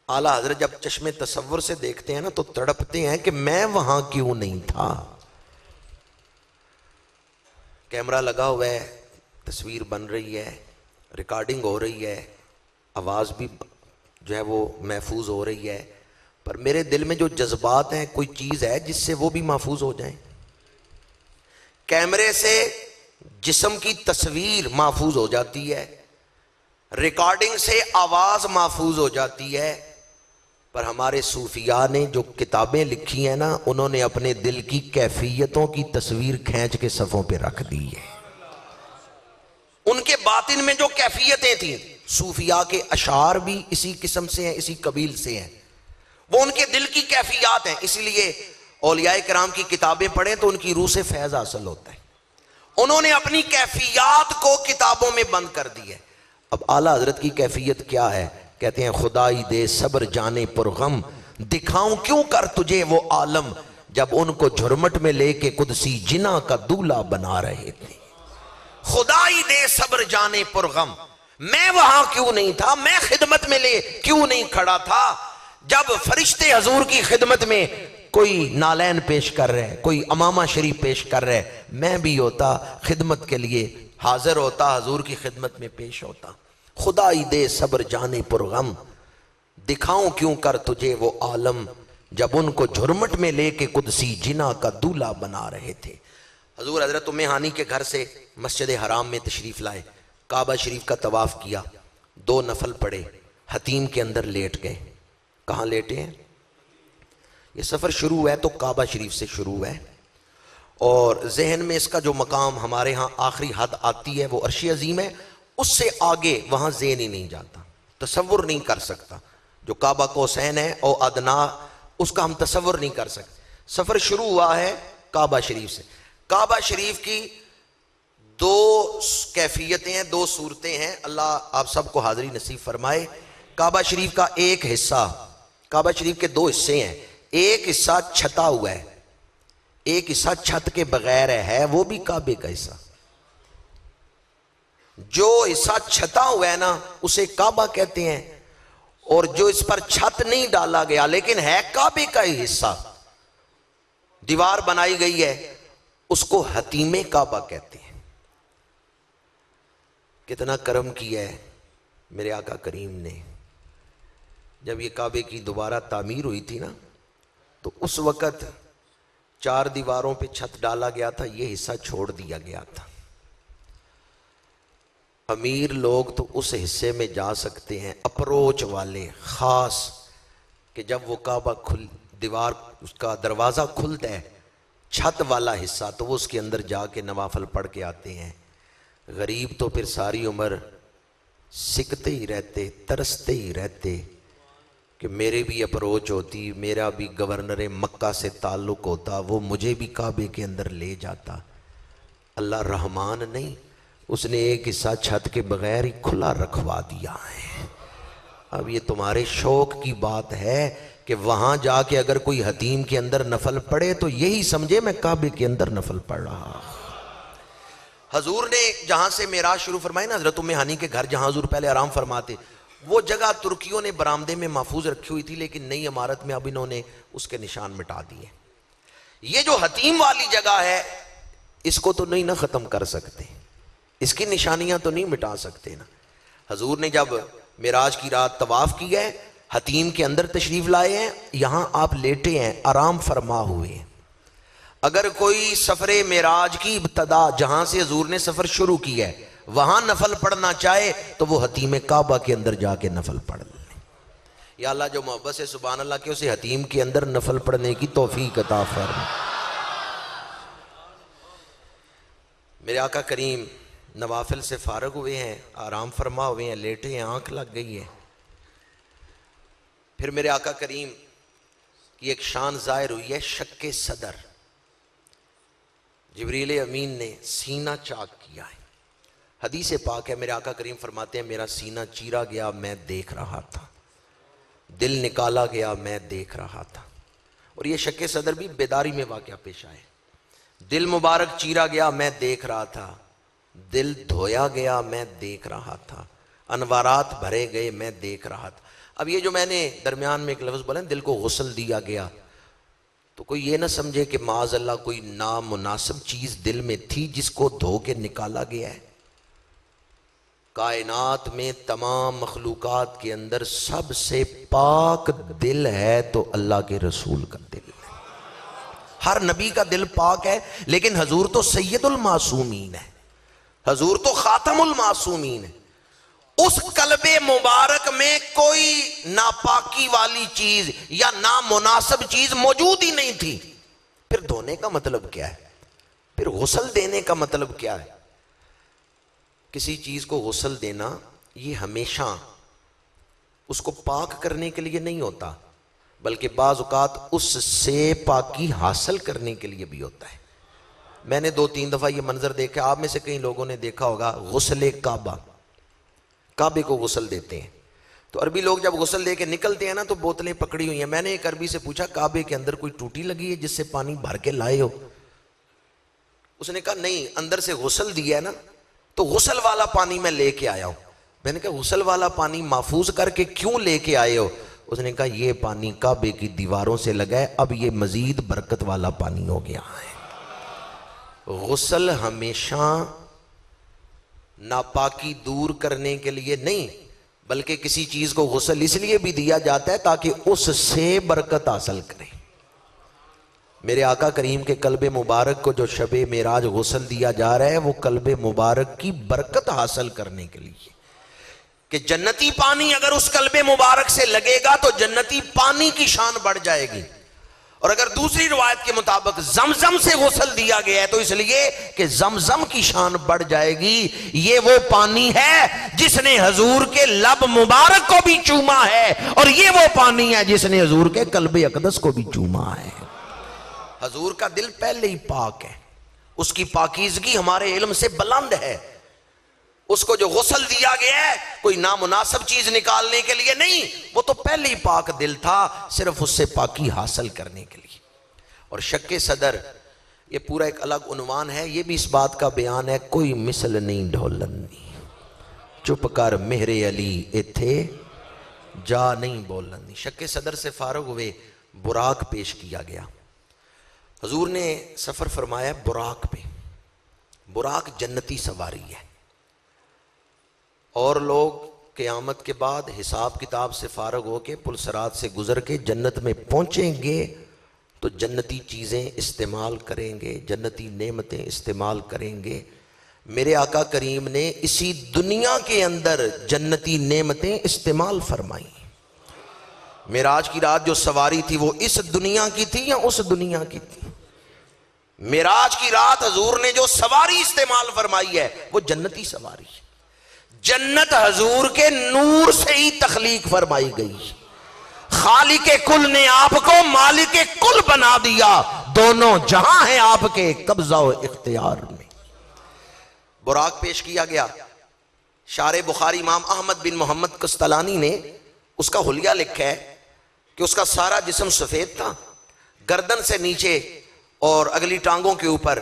اعلیٰ حضرت جب چشم تصور سے دیکھتے ہیں نا تو تڑپتے ہیں کہ میں وہاں کیوں نہیں تھا۔ کیمرہ لگا ہوا ہے، تصویر بن رہی ہے، ریکارڈنگ ہو رہی ہے، آواز بھی جو ہے وہ محفوظ ہو رہی ہے، پر میرے دل میں جو جذبات ہیں کوئی چیز ہے جس سے وہ بھی محفوظ ہو جائیں۔ کیمرے سے جسم کی تصویر محفوظ ہو جاتی ہے، ریکارڈنگ سے آواز محفوظ ہو جاتی ہے، پر ہمارے صوفیاء نے جو کتابیں لکھی ہیں نا انہوں نے اپنے دل کی کیفیتوں کی تصویر کھینچ کے صفوں پہ رکھ دی ہے۔ ان کے باطن میں جو کیفیتیں تھیں، صوفیاء کے اشعار بھی اسی قسم سے ہیں، اسی قبیل سے ہیں، وہ ان کے دل کی کیفیات ہیں۔ اس لیے اولیاء کرام کی کتابیں پڑھیں تو ان کی روح سے فیض حاصل ہوتا ہے۔ انہوں نے اپنی کیفیات کو کتابوں میں بند کر دی ہے۔ اب اعلیٰ حضرت کی کیفیت کیا ہے؟ کہتے ہیں خدائی دے صبر جانے پر غم، دکھاؤں کیوں کر تجھے وہ عالم، جب ان کو جھرمٹ میں لے کے قدسی جنا کا دولہ بنا رہے تھے۔ خدائی دے صبر جانے پر غم، میں وہاں کیوں نہیں تھا، میں خدمت میں لے کیوں نہیں کھڑا تھا، جب فرشتے حضور کی خدمت میں کوئی نالین پیش کر رہے، کوئی امامہ شریف پیش کر رہے، میں بھی ہوتا خدمت کے لیے حاضر ہوتا، حضور کی خدمت میں پیش ہوتا۔ خدائی دے صبر جانے پر غم، دکھاؤں کیوں کر تجھے وہ عالم، جب ان کو جھرمٹ میں لے کے قدسی جنا کا دولہ بنا رہے تھے۔ حضور حضرت ام ہانی کے گھر سے مسجد حرام میں تشریف لائے، کعبہ شریف کا طواف کیا، 2 نفل پڑھے، حتیم کے اندر لیٹ گئے۔ کہاں لیٹے ہیں؟ یہ سفر شروع ہے تو کعبہ شریف سے شروع ہے، اور ذہن میں اس کا جو مقام ہمارے ہاں آخری حد آتی ہے وہ عرش عظیم ہے، اس سے آگے وہاں ذہن ہی نہیں جاتا، تصور نہیں کر سکتا۔ جو کعبہ قوسین ہے او ادنا، اس کا ہم تصور نہیں کر سکتے۔ سفر شروع ہوا ہے کعبہ شریف سے۔ کعبہ شریف کی 2 کیفیتیں ہیں، 2 صورتیں ہیں، اللہ آپ سب کو حاضری نصیب فرمائے۔ کعبہ شریف کا ایک حصہ، کعبہ شریف کے 2 حصے ہیں، ایک حصہ چھتا ہوا ہے، ایک حصہ چھت کے بغیر ہے، وہ بھی کعبے کا حصہ۔ جو حصہ چھتا ہوا ہے نا اسے کعبہ کہتے ہیں، اور جو اس پر چھت نہیں ڈالا گیا لیکن ہے کعبے کا ہی حصہ، دیوار بنائی گئی ہے، اس کو حتیم کعبہ کہتے ہیں۔ کتنا کرم کیا ہے میرے آقا کریم نے، جب یہ کعبے کی دوبارہ تعمیر ہوئی تھی نا تو اس وقت 4 دیواروں پہ چھت ڈالا گیا تھا، یہ حصہ چھوڑ دیا گیا تھا۔ امیر لوگ تو اس حصے میں جا سکتے ہیں، اپروچ والے خاص، کہ جب وہ کعبہ دیوار اس کا دروازہ کھلتا ہے چھت والا حصہ تو وہ اس کے اندر جا کے نوافل پڑھ کے آتے ہیں۔ غریب تو پھر ساری عمر سکتے ہی رہتے، ترستے ہی رہتے کہ میرے بھی اپروچ ہوتی، میرا بھی گورنر مکہ سے تعلق ہوتا، وہ مجھے بھی کعبے کے اندر لے جاتا۔ اللہ رحمان نہیں، اس نے ایک حصہ چھت کے بغیر ہی کھلا رکھوا دیا ہے۔ اب یہ تمہارے شوق کی بات ہے کہ وہاں جا کے اگر کوئی حتیم کے اندر نفل پڑھے تو یہی سمجھے میں کعبے کے اندر نفل پڑھ رہا۔ حضور نے جہاں سے معراج شروع فرمائی نا، حضرت ام ہانی کے گھر جہاں حضور پہلے آرام فرماتے، وہ جگہ ترکیوں نے برآمدے میں محفوظ رکھی ہوئی تھی، لیکن نئی عمارت میں اب انہوں نے اس کے نشان مٹا دیے۔ یہ جو حتیم والی جگہ ہے اس کو تو نہیں نہ ختم کر سکتے، اس کی نشانیاں تو نہیں مٹا سکتے نا۔ حضور نے جب معراج کی رات طواف کی ہے، حتیم کے اندر تشریف لائے ہیں، یہاں آپ لیٹے ہیں، آرام فرما ہوئے ہیں۔ اگر کوئی سفر معراج کی ابتدا جہاں سے حضور نے سفر شروع کیا ہے وہاں نفل پڑھنا چاہے تو وہ حتیم کعبہ کے اندر جا کے نفل پڑھ لیں۔ یا اللہ جو محبت سے سبحان اللہ کے اسے حتیم کے اندر نفل پڑھنے کی توفیق عطا فرما۔ میرے آقا کریم نوافل سے فارغ ہوئے ہیں، آرام فرما ہوئے ہیں، لیٹے ہیں، آنکھ لگ گئی ہے۔ پھر میرے آقا کریم کی ایک شان ظاہر ہوئی ہے، شک صدر۔ جبریل امین نے سینہ چاک کیا ہے۔ حدیث پاک ہے، میرے آقا کریم فرماتے ہیں میرا سینہ چیرا گیا، میں دیکھ رہا تھا، دل نکالا گیا، میں دیکھ رہا تھا۔ اور یہ شک صدر بھی بیداری میں واقعہ پیش آئے۔ دل مبارک چیرا گیا، میں دیکھ رہا تھا، دل دھویا گیا، میں دیکھ رہا تھا، انوارات بھرے گئے، میں دیکھ رہا تھا۔ اب یہ جو میں نے درمیان میں ایک لفظ بولا دل کو غسل دیا گیا، تو کوئی یہ نہ سمجھے کہ معاذ اللہ کوئی نامناسب چیز دل میں تھی جس کو دھو کے نکالا گیا ہے۔ کائنات میں تمام مخلوقات کے اندر سب سے پاک دل ہے تو اللہ کے رسول کا دل ہے۔ ہر نبی کا دل پاک ہے، لیکن حضور تو سید المعصومین ہے، حضور تو خاتم المعصومین ہے۔ اس قلب مبارک میں کوئی ناپاکی والی چیز یا نامناسب چیز موجود ہی نہیں تھی۔ پھر دھونے کا مطلب کیا ہے؟ پھر غسل دینے کا مطلب کیا ہے؟ کسی چیز کو غسل دینا یہ ہمیشہ اس کو پاک کرنے کے لیے نہیں ہوتا، بلکہ بعض اوقات اس سے پاکی حاصل کرنے کے لیے بھی ہوتا ہے۔ میں نے 2-3 دفعہ یہ منظر دیکھا، آپ میں سے کئی لوگوں نے دیکھا ہوگا، غسل کعبہ، کعبے کو غسل دیتے ہیں تو عربی لوگ جب غسل دے کے نکلتے ہیں نا تو بوتلیں پکڑی ہوئی ہیں۔ میں نے ایک عربی سے پوچھا کعبے کے اندر کوئی ٹوٹی لگی ہے جس سے پانی بھر کے لائے ہو؟ اس نے کہا نہیں، اندر سے غسل دیا ہے نا تو غسل والا پانی میں لے کے آیا ہوں۔ میں نے کہا غسل والا پانی محفوظ کر کے کیوں لے کے آئے ہو؟ اس نے کہا یہ پانی کعبے کی دیواروں سے لگا ہے، اب یہ مزید برکت والا پانی ہو گیا ہے۔ غسل ہمیشہ ناپاکی دور کرنے کے لیے نہیں، بلکہ کسی چیز کو غسل اس لیے بھی دیا جاتا ہے تاکہ اس سے برکت حاصل کرے۔ میرے آقا کریم کے قلب مبارک کو جو شب معراج غسل دیا جا رہا ہے وہ قلب مبارک کی برکت حاصل کرنے کے لیے، کہ جنتی پانی اگر اس قلب مبارک سے لگے گا تو جنتی پانی کی شان بڑھ جائے گی۔ اور اگر دوسری روایت کے مطابق زمزم سے غسل دیا گیا ہے تو اس لیے کہ زمزم کی شان بڑھ جائے گی۔ یہ وہ پانی ہے جس نے حضور کے لب مبارک کو بھی چوما ہے، اور یہ وہ پانی ہے جس نے حضور کے قلب اقدس کو بھی چوما ہے۔ حضور کا دل پہلے ہی پاک ہے، اس کی پاکیزگی ہمارے علم سے بلند ہے۔ اس کو جو غسل دیا گیا ہے کوئی نامناسب چیز نکالنے کے لیے نہیں، وہ تو پہلے ہی پاک دل تھا، صرف اس سے پاکی حاصل کرنے کے لیے۔ اور شک صدر یہ پورا ایک الگ عنوان ہے، یہ بھی اس بات کا بیان ہے کوئی مثل نہیں ڈھولندی، چپ کر مہر علی ایتھے جا نہیں بولندی۔ شک صدر سے فارغ ہوئے، براق پیش کیا گیا۔ حضور نے سفر فرمایا براق پہ۔ براق جنتی سواری ہے، اور لوگ قیامت کے بعد حساب کتاب سے فارغ ہو کے پل صراط سے گزر کے جنت میں پہنچیں گے تو جنتی چیزیں استعمال کریں گے، جنتی نعمتیں استعمال کریں گے۔ میرے آقا کریم نے اسی دنیا کے اندر جنتی نعمتیں استعمال فرمائیں۔ معراج کی رات جو سواری تھی وہ اس دنیا کی تھی یا اس دنیا کی تھی؟ معراج کی رات حضور نے جو سواری استعمال فرمائی ہے وہ جنتی سواری ہے۔ جنت حضور کے نور سے ہی تخلیق فرمائی گئی، خالق کل نے آپ کو مالک کل بنا دیا، دونوں جہاں ہیں آپ کے قبضہ و اختیار میں۔ براق پیش کیا گیا، شارح بخاری امام احمد بن محمد قسطلانی نے اس کا حلیہ لکھا ہے کہ اس کا سارا جسم سفید تھا، گردن سے نیچے اور اگلی ٹانگوں کے اوپر،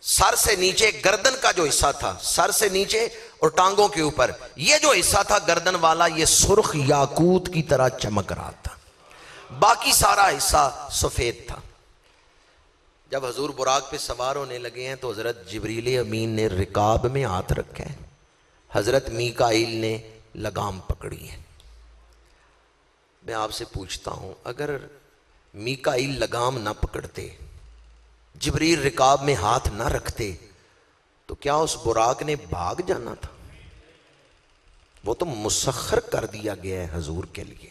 سر سے نیچے گردن کا جو حصہ تھا، سر سے نیچے اور ٹانگوں کے اوپر یہ جو حصہ تھا گردن والا، یہ سرخ یاقوت کی طرح چمک رہا تھا، باقی سارا حصہ سفید تھا۔ جب حضور براق پہ سوار ہونے لگے ہیں تو حضرت جبریل امین نے رکاب میں ہاتھ رکھا ہے، حضرت میکائیل نے لگام پکڑی ہے۔ میں آپ سے پوچھتا ہوں، اگر میکائیل لگام نہ پکڑتے، جبریل رکاب میں ہاتھ نہ رکھتے، تو کیا اس براق نے بھاگ جانا تھا؟ وہ تو مسخر کر دیا گیا ہے حضور کے لیے۔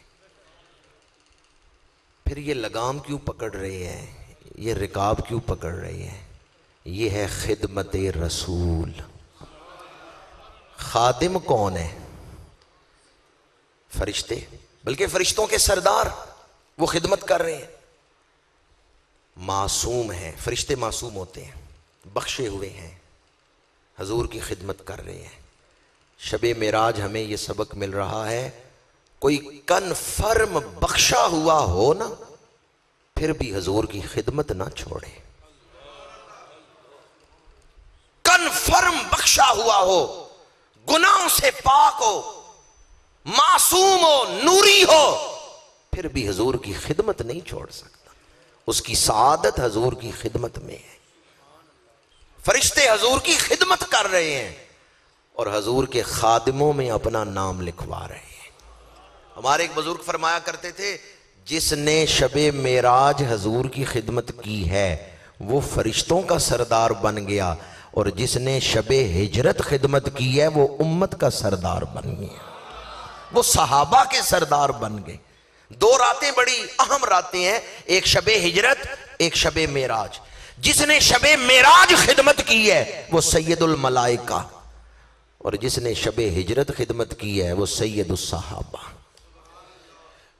پھر یہ لگام کیوں پکڑ رہے ہیں، یہ رکاب کیوں پکڑ رہے ہیں؟ یہ ہے خدمت رسول۔ خادم کون ہے؟ فرشتے، بلکہ فرشتوں کے سردار، وہ خدمت کر رہے ہیں۔ معصوم ہیں، فرشتے معصوم ہوتے ہیں، بخشے ہوئے ہیں، حضور کی خدمت کر رہے ہیں۔ شب معراج ہمیں یہ سبق مل رہا ہے، کوئی کنفرم بخشا ہوا ہو نا، پھر بھی حضور کی خدمت نہ چھوڑے۔ کنفرم بخشا ہوا ہو، گناہوں سے پاک ہو، معصوم ہو، نوری ہو، پھر بھی حضور کی خدمت نہیں چھوڑ سکتا۔ اس کی سعادت حضور کی خدمت میں ہے۔ فرشتے حضور کی خدمت کر رہے ہیں اور حضور کے خادموں میں اپنا نام لکھوا رہے ہیں۔ ہمارے ایک بزرگ فرمایا کرتے تھے، جس نے شب معراج حضور کی خدمت کی ہے وہ فرشتوں کا سردار بن گیا، اور جس نے شب ہجرت خدمت کی ہے وہ امت کا سردار بن گیا، وہ صحابہ کے سردار بن گئے۔ دو راتیں بڑی اہم راتیں ہیں، ایک شب ہجرت، ایک شب معراج۔ جس نے شب معراج خدمت کی ہے وہ سید الملائکہ، اور جس نے شب ہجرت خدمت کی ہے وہ سید الصحابہ۔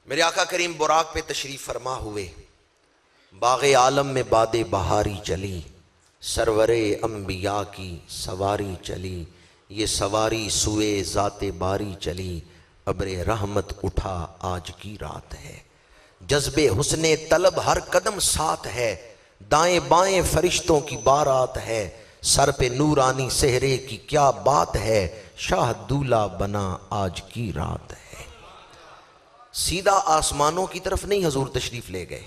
میرے آقا کریم براق پہ تشریف فرما ہوئے، باغ عالم میں باد بہاری چلی، سرور انبیاء کی سواری چلی، یہ سواری سوئے ذات باری چلی، ابر رحمت اٹھا آج کی رات ہے، جذب حسن طلب ہر قدم ساتھ ہے، دائیں بائیں فرشتوں کی بارات ہے، سر پہ نورانی سہرے کی کیا بات ہے، شاہ دولہ بنا آج کی رات ہے۔ سیدھا آسمانوں کی طرف نہیں حضور تشریف لے گئے۔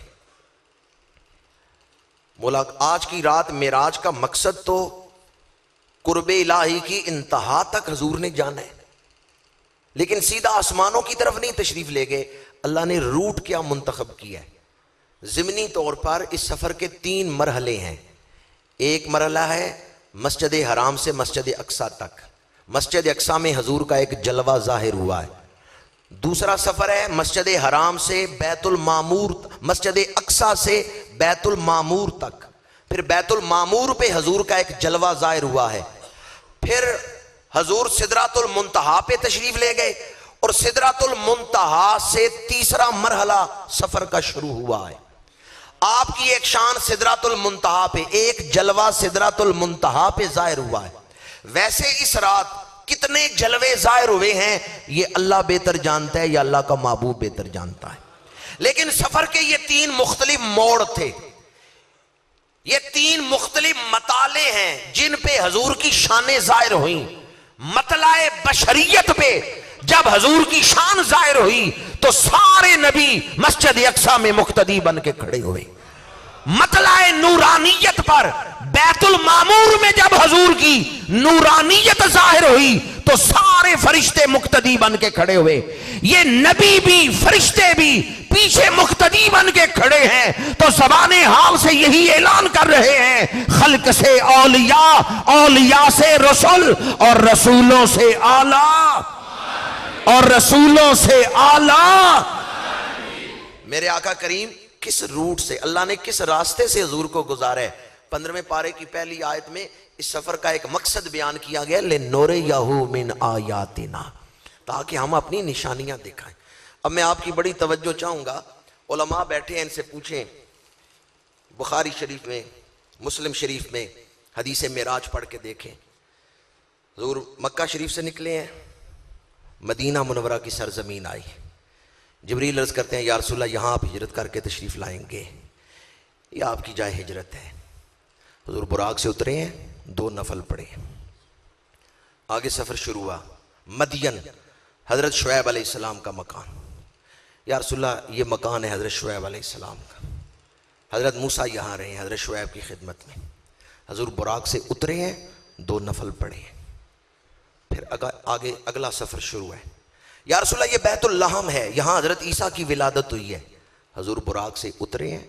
آج کی رات معراج کا مقصد تو قرب الہی کی انتہا تک حضور نے جانا ہے، لیکن سیدھا آسمانوں کی طرف نہیں تشریف لے گئے۔ اللہ نے روٹ کیا منتخب کیا ہے؟ ضمنی طور پر اس سفر کے 3 مرحلے ہیں۔ ایک مرحلہ ہے مسجد حرام سے مسجد اقصیٰ تک، مسجد اقصیٰ میں حضور کا ایک جلوہ ظاہر ہوا ہے۔ دوسرا سفر ہے مسجد حرام سے بیت المعمور، مسجد اقصیٰ سے بیت المعمور تک، پھر بیت المعمور پہ حضور کا ایک جلوہ ظاہر ہوا ہے۔ پھر حضور سدرۃ المنتہا پہ تشریف لے گئے، اور سدرۃ المنتہا سے تیسرا مرحلہ سفر کا شروع ہوا ہے۔ آپ کی ایک شان سدرۃ المنتہا پہ، ایک جلوہ سدرۃ المنتہا پہ ظاہر ہوا ہے۔ ویسے اس رات کتنے جلوے ظاہر ہوئے ہیں یہ اللہ بہتر جانتا ہے یا اللہ کا محبوب بہتر جانتا ہے، لیکن سفر کے یہ 3 مختلف موڑ تھے، یہ 3 مختلف مطالع ہیں جن پہ حضور کی شانیں ظاہر ہوئیں۔ مطلع بشریت پہ جب حضور کی شان ظاہر ہوئی تو سارے نبی مسجد اقصیٰ میں مقتدی بن کے کھڑے ہوئے۔ مطلع نورانیت پر بیت المعمور میں جب حضور کی نورانیت ظاہر ہوئی تو سارے فرشتے مقتدی بن کے کھڑے ہوئے۔ یہ نبی بھی فرشتے بھی پیچھے مقتدی بن کے کھڑے ہیں تو زبان حال سے یہی اعلان کر رہے ہیں، خلق سے اولیاء، اولیاء سے رسول، اور رسولوں سے اعلیٰ، اور رسولوں سے اعلیٰ۔ میرے آقا کریم کس روٹ سے، اللہ نے کس راستے سے حضور کو گزارا ہے؟ 15ویں پارے کی پہلی آیت میں اس سفر کا ایک مقصد بیان کیا گیا، لِنُرِيَهُ مِنْ آیَاتِنَا، تاکہ ہم اپنی نشانیاں دکھائیں۔ اب میں آپ کی بڑی توجہ چاہوں گا، علماء بیٹھے ہیں، ان سے پوچھیں بخاری شریف میں، مسلم شریف میں حدیث معراج پڑھ کے دیکھیں. حضور مکہ شریف سے نکلے ہیں، مدینہ منورہ کی سرزمین آئی. جبریل عرض کرتے ہیں یا رسول اللہ یہاں آپ ہجرت کر کے تشریف لائیں گے، یہ آپ کی جائے ہجرت ہے. حضور براق سے اترے ہیں، 2 نفل پڑھے. آگے سفر شروع ہوا. مدین حضرت شعیب علیہ السلام کا مکان. یا رسول اللہ یہ مکان ہے حضرت شعیب علیہ السلام کا. حضرت موسیٰ یہاں رہے ہیں حضرت شعیب کی خدمت میں. حضور براق سے اترے ہیں، 2 نفل پڑھے. پھر آگے اگلا سفر شروع ہے. یا رسول اللہ یہ بیت اللحم ہے، یہاں حضرت عیسیٰ کی ولادت ہوئی ہے. حضور براق سے اترے ہیں،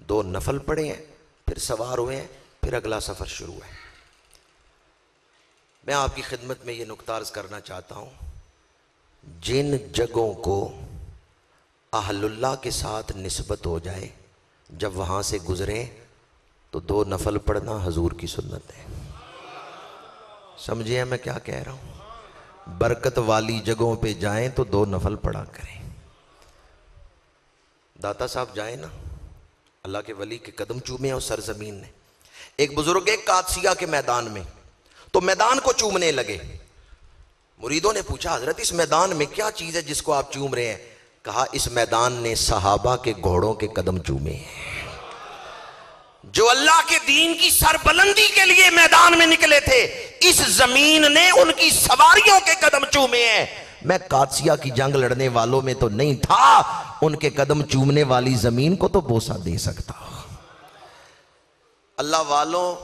2 نفل پڑھے ہیں، پھر سوار ہوئے ہیں، پھر اگلا سفر شروع ہے. میں آپ کی خدمت میں یہ نکتہ عرض کرنا چاہتا ہوں، جن جگہوں کو اہل اللہ کے ساتھ نسبت ہو جائے، جب وہاں سے گزریں تو 2 نفل پڑھنا حضور کی سنت ہے. سمجھے میں کیا کہہ رہا ہوں؟ برکت والی جگہوں پہ جائیں تو 2 نفل پڑھا کریں. داتا صاحب جائیں نا، اللہ کے ولی کے قدم چومے اور سرزمین نے. ایک بزرگ ایک قادسیہ کے میدان میں، تو میدان کو چومنے لگے. مریدوں نے پوچھا حضرت اس میدان میں کیا چیز ہے جس کو آپ چوم رہے ہیں؟ کہا اس میدان نے صحابہ کے گھوڑوں کے قدم چومے ہیں، جو اللہ کے دین کی سربلندی کے لیے میدان میں نکلے تھے. اس زمین نے ان کی سواریوں کے قدم چومے ہیں. میں قادسیہ کی جنگ لڑنے والوں میں تو نہیں تھا، ان کے قدم چومنے والی زمین کو تو بوسہ دے سکتا. اللہ والوں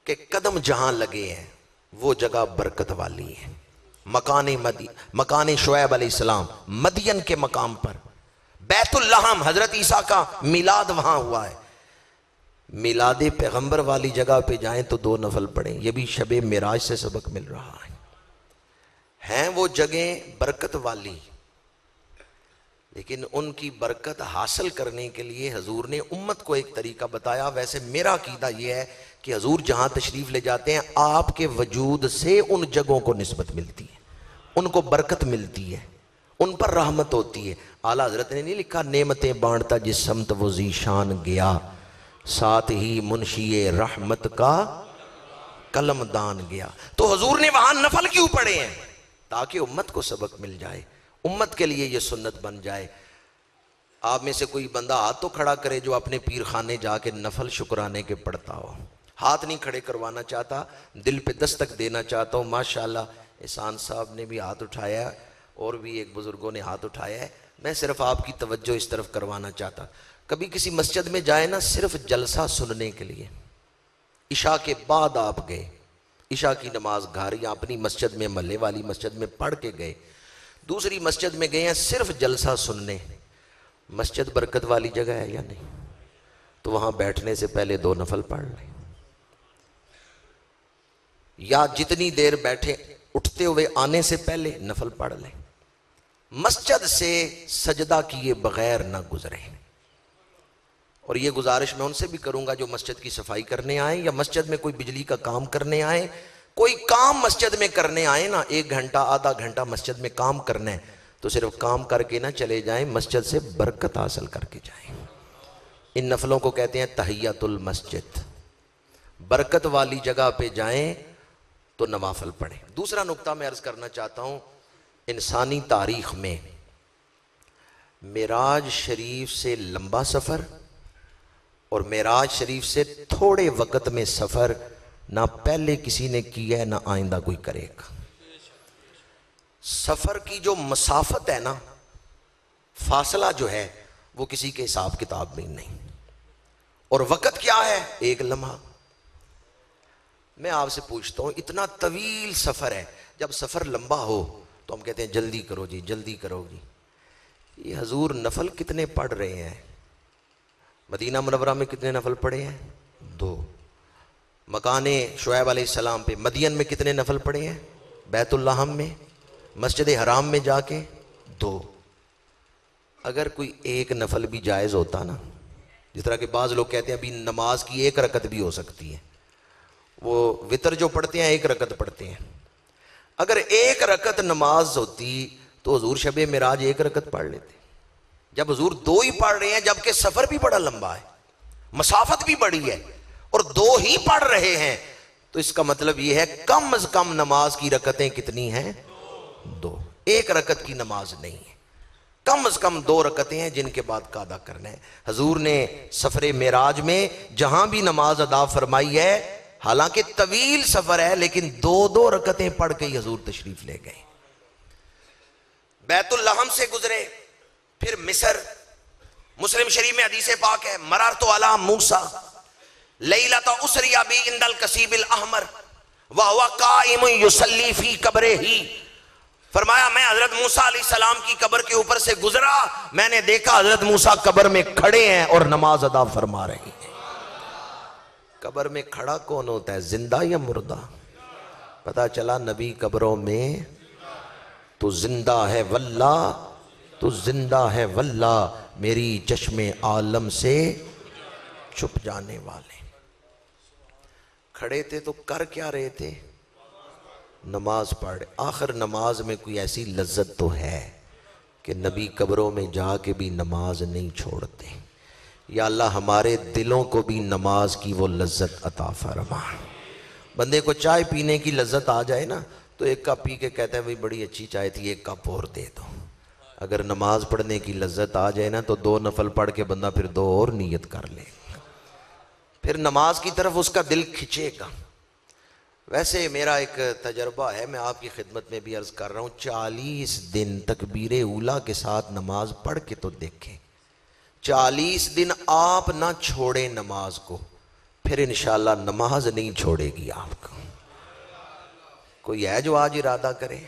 کے قدم جہاں لگے ہیں وہ جگہ برکت والی ہے. مکان شعیب علیہ السلام مدین کے مقام پر، بیت اللحم حضرت عیسیٰ کا میلاد وہاں ہوا ہے. میلاد پیغمبر والی جگہ پہ جائیں تو 2 نفل پڑھیں. یہ بھی شب معراج سے سبق مل رہا ہے. ہیں وہ جگہیں برکت والی، لیکن ان کی برکت حاصل کرنے کے لیے حضور نے امت کو ایک طریقہ بتایا. ویسے میرا عقیدہ یہ ہے کہ حضور جہاں تشریف لے جاتے ہیں آپ کے وجود سے ان جگہوں کو نسبت ملتی ہے، ان کو برکت ملتی ہے، ان پر رحمت ہوتی ہے. اعلیٰ حضرت نے نہیں لکھا نعمتیں بانٹتا جس سمت وہ ذیشان گیا، ساتھ ہی منشی رحمت کا قلم دان گیا. تو حضور نے وہاں نفل کیوں پڑھے ہیں؟ تاکہ امت کو سبق مل جائے، امت کے لیے یہ سنت بن جائے. آپ میں سے کوئی بندہ ہاتھ تو کھڑا کرے جو اپنے پیر خانے جا کے نفل شکرانے کے پڑھتا ہو. ہاتھ نہیں کھڑے کروانا چاہتا، دل پہ دستک دینا چاہتا ہوں. ماشاءاللہ احسان صاحب نے بھی ہاتھ اٹھایا ہے اور بھی ایک بزرگوں نے ہاتھ اٹھایا ہے. میں صرف آپ کی توجہ اس طرف کروانا چاہتا. کبھی کسی مسجد میں جائے نا صرف جلسہ سننے کے لیے، عشاء کے بعد آپ گئے، عشاء کی نماز گھر یا اپنی مسجد میں محلے والی مسجد میں پڑھ کے گئے، دوسری مسجد میں گئے ہیں صرف جلسہ سننے، مسجد برکت والی جگہ ہے یا نہیں؟ تو وہاں بیٹھنے سے پہلے 2 نفل پڑھ لیں، یا جتنی دیر بیٹھے اٹھتے ہوئے آنے سے پہلے نفل پڑھ لیں. مسجد سے سجدہ کیے بغیر نہ گزریں. اور یہ گزارش میں ان سے بھی کروں گا جو مسجد کی صفائی کرنے آئیں یا مسجد میں کوئی بجلی کا کام کرنے آئیں. کوئی کام مسجد میں کرنے آئیں نا، 1 گھنٹہ آدھا گھنٹہ مسجد میں کام کرنا ہے تو صرف کام کر کے نہ چلے جائیں، مسجد سے برکت حاصل کر کے جائیں. ان نفلوں کو کہتے ہیں تحیۃ المسجد. برکت والی جگہ پہ جائیں تو نوافل پڑھیں. دوسرا نقطہ میں عرض کرنا چاہتا ہوں، انسانی تاریخ میں معراج شریف سے لمبا سفر اور معراج شریف سے تھوڑے وقت میں سفر نہ پہلے کسی نے کیا ہے نہ آئندہ کوئی کرے گا. سفر کی جو مسافت ہے نا، فاصلہ جو ہے وہ کسی کے حساب کتاب میں نہیں، اور وقت کیا ہے؟ 1 لمحہ. میں آپ سے پوچھتا ہوں اتنا طویل سفر ہے، جب سفر لمبا ہو تو ہم کہتے ہیں جلدی کرو جی جلدی کرو جی. یہ حضور نفل کتنے پڑھ رہے ہیں؟ مدینہ منورہ میں کتنے نفل پڑھے ہیں؟ 2. مکان شعیب علیہ السلام پہ مدین میں کتنے نفل پڑھے ہیں؟ بیت اللحم میں، مسجد حرام میں جا کے 2. اگر کوئی 1 نفل بھی جائز ہوتا نا، جس طرح کہ بعض لوگ کہتے ہیں ابھی نماز کی 1 رکعت بھی ہو سکتی ہے، وہ وتر جو پڑھتے ہیں 1 رکعت پڑھتے ہیں. اگر 1 رکعت نماز ہوتی تو حضور شب معراج 1 رکعت پڑھ لیتے. جب حضور 2 ہی پڑھ رہے ہیں جبکہ سفر بھی بڑا لمبا ہے, مسافت بھی بڑی ہے, اور 2 ہی پڑھ رہے ہیں, تو اس کا مطلب یہ ہے کم از کم نماز کی رکعتیں کتنی ہیں؟ 2. 1 رکعت کی نماز نہیں ہے, کم از کم 2 رکعتیں ہیں جن کے بعد قاعدہ کرنا ہے. حضور نے سفر معراج میں جہاں بھی نماز ادا فرمائی ہے, حالانکہ طویل سفر ہے, لیکن 2 رکعتیں پڑھ کے ہی حضور تشریف لے گئے. بیت اللحم سے گزرے, پھر مصر. مسلم شریف میں حدیث پاک ہے, مررت علی موسیٰ لیلۃ اسری بی عند الکثیب الاحمر وہو قائم یصلی فی قبرہ. فرمایا میں حضرت موسیٰ علیہ السلام کی قبر کے اوپر سے گزرا, میں نے دیکھا حضرت موسیٰ قبر میں کھڑے ہیں اور نماز ادا فرما رہے ہیں. قبر میں کھڑا کون ہوتا ہے, زندہ یا مردہ؟ پتا چلا نبی قبروں میں تو زندہ ہے واللہ, تو زندہ ہے واللہ, میری چشم عالم سے چھپ جانے والے. کھڑے تھے تو کر کیا رہے تھے؟ نماز پڑھ. آخر نماز میں کوئی ایسی لذت تو ہے کہ نبی قبروں میں جا کے بھی نماز نہیں چھوڑتے. یا اللہ ہمارے دلوں کو بھی نماز کی وہ لذت عطا فرما. بندے کو چائے پینے کی لذت آ جائے نا تو 1 کپ پی کے کہتا ہے بھئی بڑی اچھی چائے تھی, 1 کپ اور دے دو. اگر نماز پڑھنے کی لذت آ جائے نا تو 2 نفل پڑھ کے بندہ پھر 2 اور نیت کر لے, پھر نماز کی طرف اس کا دل کھچے گا. ویسے میرا ایک تجربہ ہے, میں آپ کی خدمت میں بھی عرض کر رہا ہوں, 40 دن تکبیر اولیٰ کے ساتھ نماز پڑھ کے تو دیکھیں. 40 دن آپ نہ چھوڑیں نماز کو, پھر انشاءاللہ نماز نہیں چھوڑے گی آپ کو. کوئی ہے جو آج ارادہ کرے؟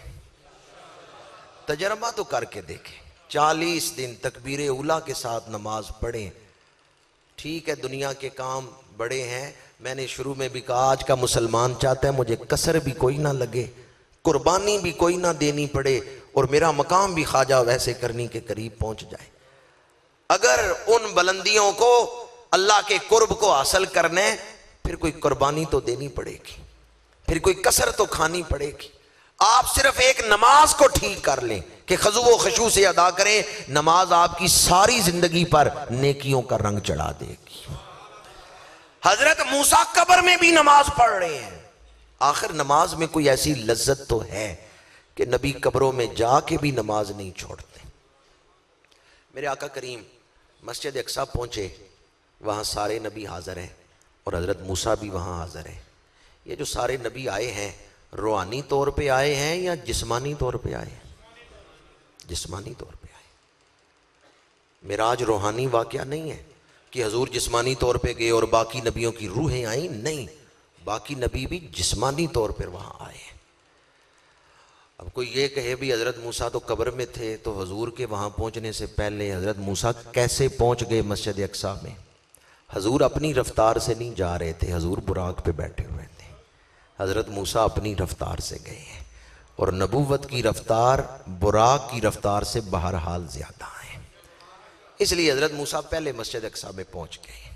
تجربہ تو کر کے دیکھیں. 40 دن تکبیر اولیٰ کے ساتھ نماز پڑھیں. ٹھیک ہے دنیا کے کام بڑے ہیں, میں نے شروع میں بھی کہا آج کا مسلمان چاہتا ہے مجھے کسر بھی کوئی نہ لگے, قربانی بھی کوئی نہ دینی پڑے, اور میرا مقام بھی خواجہ ویسے کرنی کے قریب پہنچ جائے. اگر ان بلندیوں کو, اللہ کے قرب کو حاصل کرنا ہے, پھر کوئی قربانی تو دینی پڑے گی, پھر کوئی کسر تو کھانی پڑے گی. آپ صرف ایک نماز کو ٹھیک کر لیں کہ خضوع و خشوع سے ادا کریں, نماز آپ کی ساری زندگی پر نیکیوں کا رنگ چڑھا دے گی. حضرت موسیٰ قبر میں بھی نماز پڑھ رہے ہیں. آخر نماز میں کوئی ایسی لذت تو ہے کہ نبی قبروں میں جا کے بھی نماز نہیں چھوڑتے. میرے آقا کریم مسجد اقصیٰ پہنچے, وہاں سارے نبی حاضر ہیں اور حضرت موسیٰ بھی وہاں حاضر ہیں. یہ جو سارے نبی آئے ہیں روحانی طور پہ آئے ہیں یا جسمانی طور پہ آئے ہیں؟ جسمانی طور پہ آئے. معراج روحانی واقعہ نہیں ہے کہ حضور جسمانی طور پہ گئے اور باقی نبیوں کی روحیں آئیں, نہیں, باقی نبی بھی جسمانی طور پر وہاں آئے ہیں. اب کوئی یہ کہے بھی حضرت موسیٰ تو قبر میں تھے, تو حضور کے وہاں پہنچنے سے پہلے حضرت موسیٰ کیسے پہنچ گئے مسجد اقصیٰ میں؟ حضور اپنی رفتار سے نہیں جا رہے تھے, حضور براق پہ بیٹھے ہوئے تھے. حضرت موسیٰ اپنی رفتار سے گئے ہیں, اور نبوت کی رفتار براق کی رفتار سے بہرحال زیادہ ہیں, اس لیے حضرت موسیٰ پہلے مسجد اقصیٰ میں پہنچ گئے.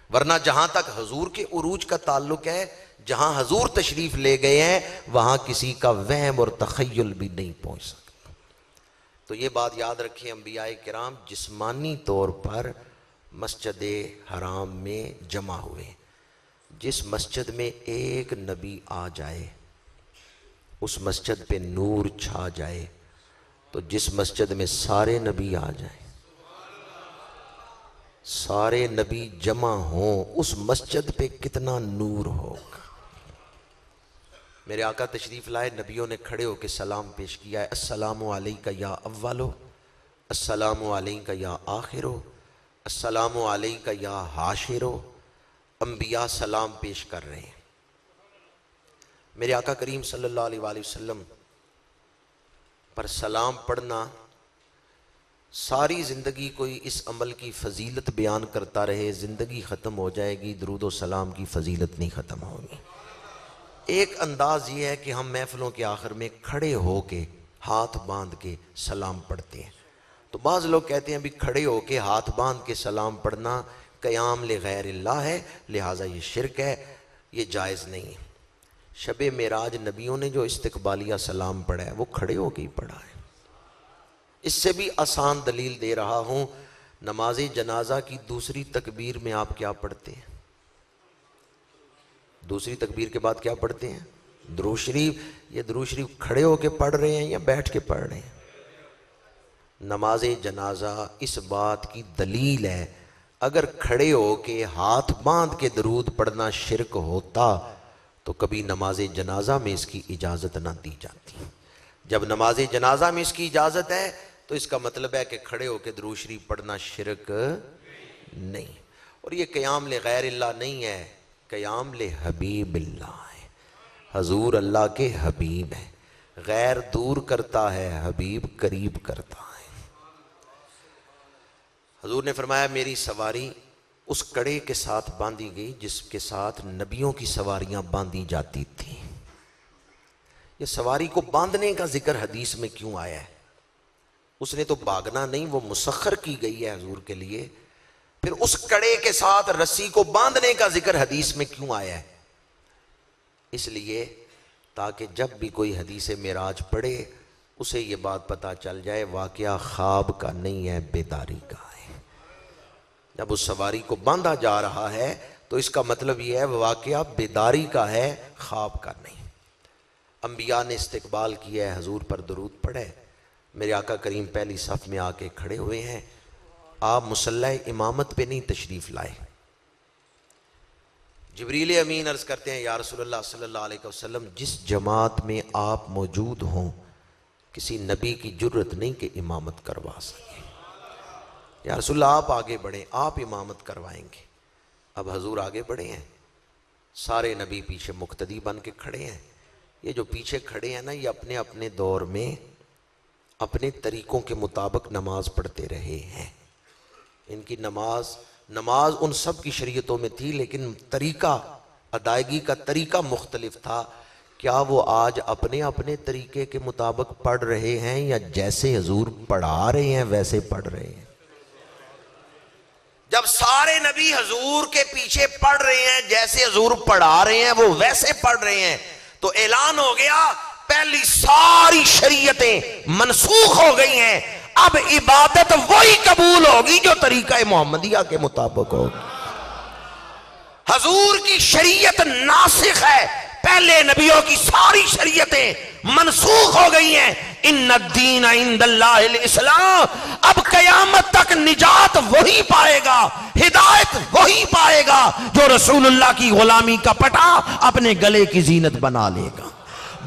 ورنہ جہاں تک حضور کے عروج کا تعلق ہے, جہاں حضور تشریف لے گئے ہیں وہاں کسی کا وہم اور تخیل بھی نہیں پہنچ سکتا. تو یہ بات یاد رکھیں, انبیاء کرام جسمانی طور پر مسجد حرام میں جمع ہوئے. جس مسجد میں ایک نبی آ جائے اس مسجد پہ نور چھا جائے, تو جس مسجد میں سارے نبی آ جائیں, سارے نبی جمع ہوں, اس مسجد پہ کتنا نور ہوگا. میرے آقا تشریف لائے, نبیوں نے کھڑے ہو کے سلام پیش کیا ہے, السلام علیکہ یا اولو, السلام علیکہ یا آخرو, السلام علیکہ یا حاشرو. انبیاء سلام پیش کر رہے ہیں. میرے آقا کریم صلی اللہ علیہ وآلہ وسلم پر سلام پڑھنا ساری زندگی کوئی اس عمل کی فضیلت بیان کرتا رہے, زندگی ختم ہو جائے گی, درود و سلام کی فضیلت نہیں ختم ہوگی. ایک انداز یہ ہے کہ ہم محفلوں کے آخر میں کھڑے ہو کے ہاتھ باندھ کے سلام پڑھتے ہیں. تو بعض لوگ کہتے ہیں بھی کھڑے ہو کے ہاتھ باندھ کے سلام پڑھنا قیام لغیر اللہ ہے, لہٰذا یہ شرک ہے, یہ جائز نہیں ہے. شب معراج نبیوں نے جو استقبالیہ سلام پڑھا ہے وہ کھڑے ہو کے ہی پڑھا ہے. اس سے بھی آسان دلیل دے رہا ہوں، نماز جنازہ کی دوسری تکبیر میں آپ کیا پڑھتے ہیں؟ دوسری تکبیر کے بعد کیا پڑھتے ہیں؟ درود شریف۔ یہ درود شریف کھڑے ہو کے پڑھ رہے ہیں یا بیٹھ کے پڑھ رہے ہیں؟ نماز جنازہ اس بات کی دلیل ہے، اگر کھڑے ہو کے ہاتھ باندھ کے درود پڑھنا شرک ہوتا تو کبھی نماز جنازہ میں اس کی اجازت نہ دی جاتی۔ جب نماز جنازہ میں اس کی اجازت ہے تو اس کا مطلب ہے کہ کھڑے ہو کے درود شریف پڑھنا شرک نہیں۔ اور یہ قیام لغیر اللہ نہیں ہے، قیام لحبیب اللہ ہے۔ حضور اللہ کے حبیب ہیں، غیر دور کرتا ہے، حبیب قریب کرتا ہے۔ حضور نے فرمایا میری سواری اس کڑے کے ساتھ باندھی گئی جس کے ساتھ نبیوں کی سواریاں باندھی جاتی تھیں۔ یہ سواری کو باندھنے کا ذکر حدیث میں کیوں آیا ہے؟ اس نے تو بھاگنا نہیں، وہ مسخر کی گئی ہے حضور کے لیے۔ پھر اس کڑے کے ساتھ رسی کو باندھنے کا ذکر حدیث میں کیوں آیا ہے؟ اس لیے تاکہ جب بھی کوئی حدیث معراج پڑھے اسے یہ بات پتہ چل جائے واقعہ خواب کا نہیں ہے، بیداری کا ہے۔ جب اس سواری کو باندھا جا رہا ہے تو اس کا مطلب یہ ہے واقعہ بیداری کا ہے، خواب کا نہیں۔ انبیاء نے استقبال کیا ہے، حضور پر درود پڑھے، میرے آقا کریم پہلی صف میں آ کے کھڑے ہوئے ہیں۔ آپ مصلی امامت پہ نہیں تشریف لائے۔ جبریل امین عرض کرتے ہیں یا رسول اللہ صلی اللہ علیہ وسلم، جس جماعت میں آپ موجود ہوں کسی نبی کی جرت نہیں کہ امامت کروا سکے۔ یا رسول اللہ آپ آگے بڑھیں، آپ امامت کروائیں گے۔ اب حضور آگے بڑھے ہیں، سارے نبی پیچھے مقتدی بن کے کھڑے ہیں۔ یہ جو پیچھے کھڑے ہیں نا، یہ اپنے اپنے دور میں اپنے طریقوں کے مطابق نماز پڑھتے رہے ہیں۔ ان کی نماز ان سب کی شریعتوں میں تھی، لیکن طریقہ ادائیگی کا طریقہ مختلف تھا۔ کیا وہ آج اپنے اپنے طریقے کے مطابق پڑھ رہے ہیں یا جیسے حضور پڑھا رہے ہیں ویسے پڑھ رہے ہیں؟ جب سارے نبی حضور کے پیچھے پڑھ رہے ہیں، جیسے حضور پڑھا رہے ہیں وہ ویسے پڑھ رہے ہیں، تو اعلان ہو گیا پہلی ساری شریعتیں منسوخ ہو گئی ہیں، اب عبادت وہی قبول ہوگی جو طریقہ محمدیہ کے مطابق ہوگی۔ حضور کی شریعت ناسخ ہے، پہلے نبیوں کی ساری شریعتیں منسوخ ہو گئی ہیں۔ ان الدین عند اللہ الاسلام، اب قیامت تک نجات وہی پائے گا، ہدایت وہی پائے گا جو رسول اللہ کی غلامی کا پٹا اپنے گلے کی زینت بنا لے گا۔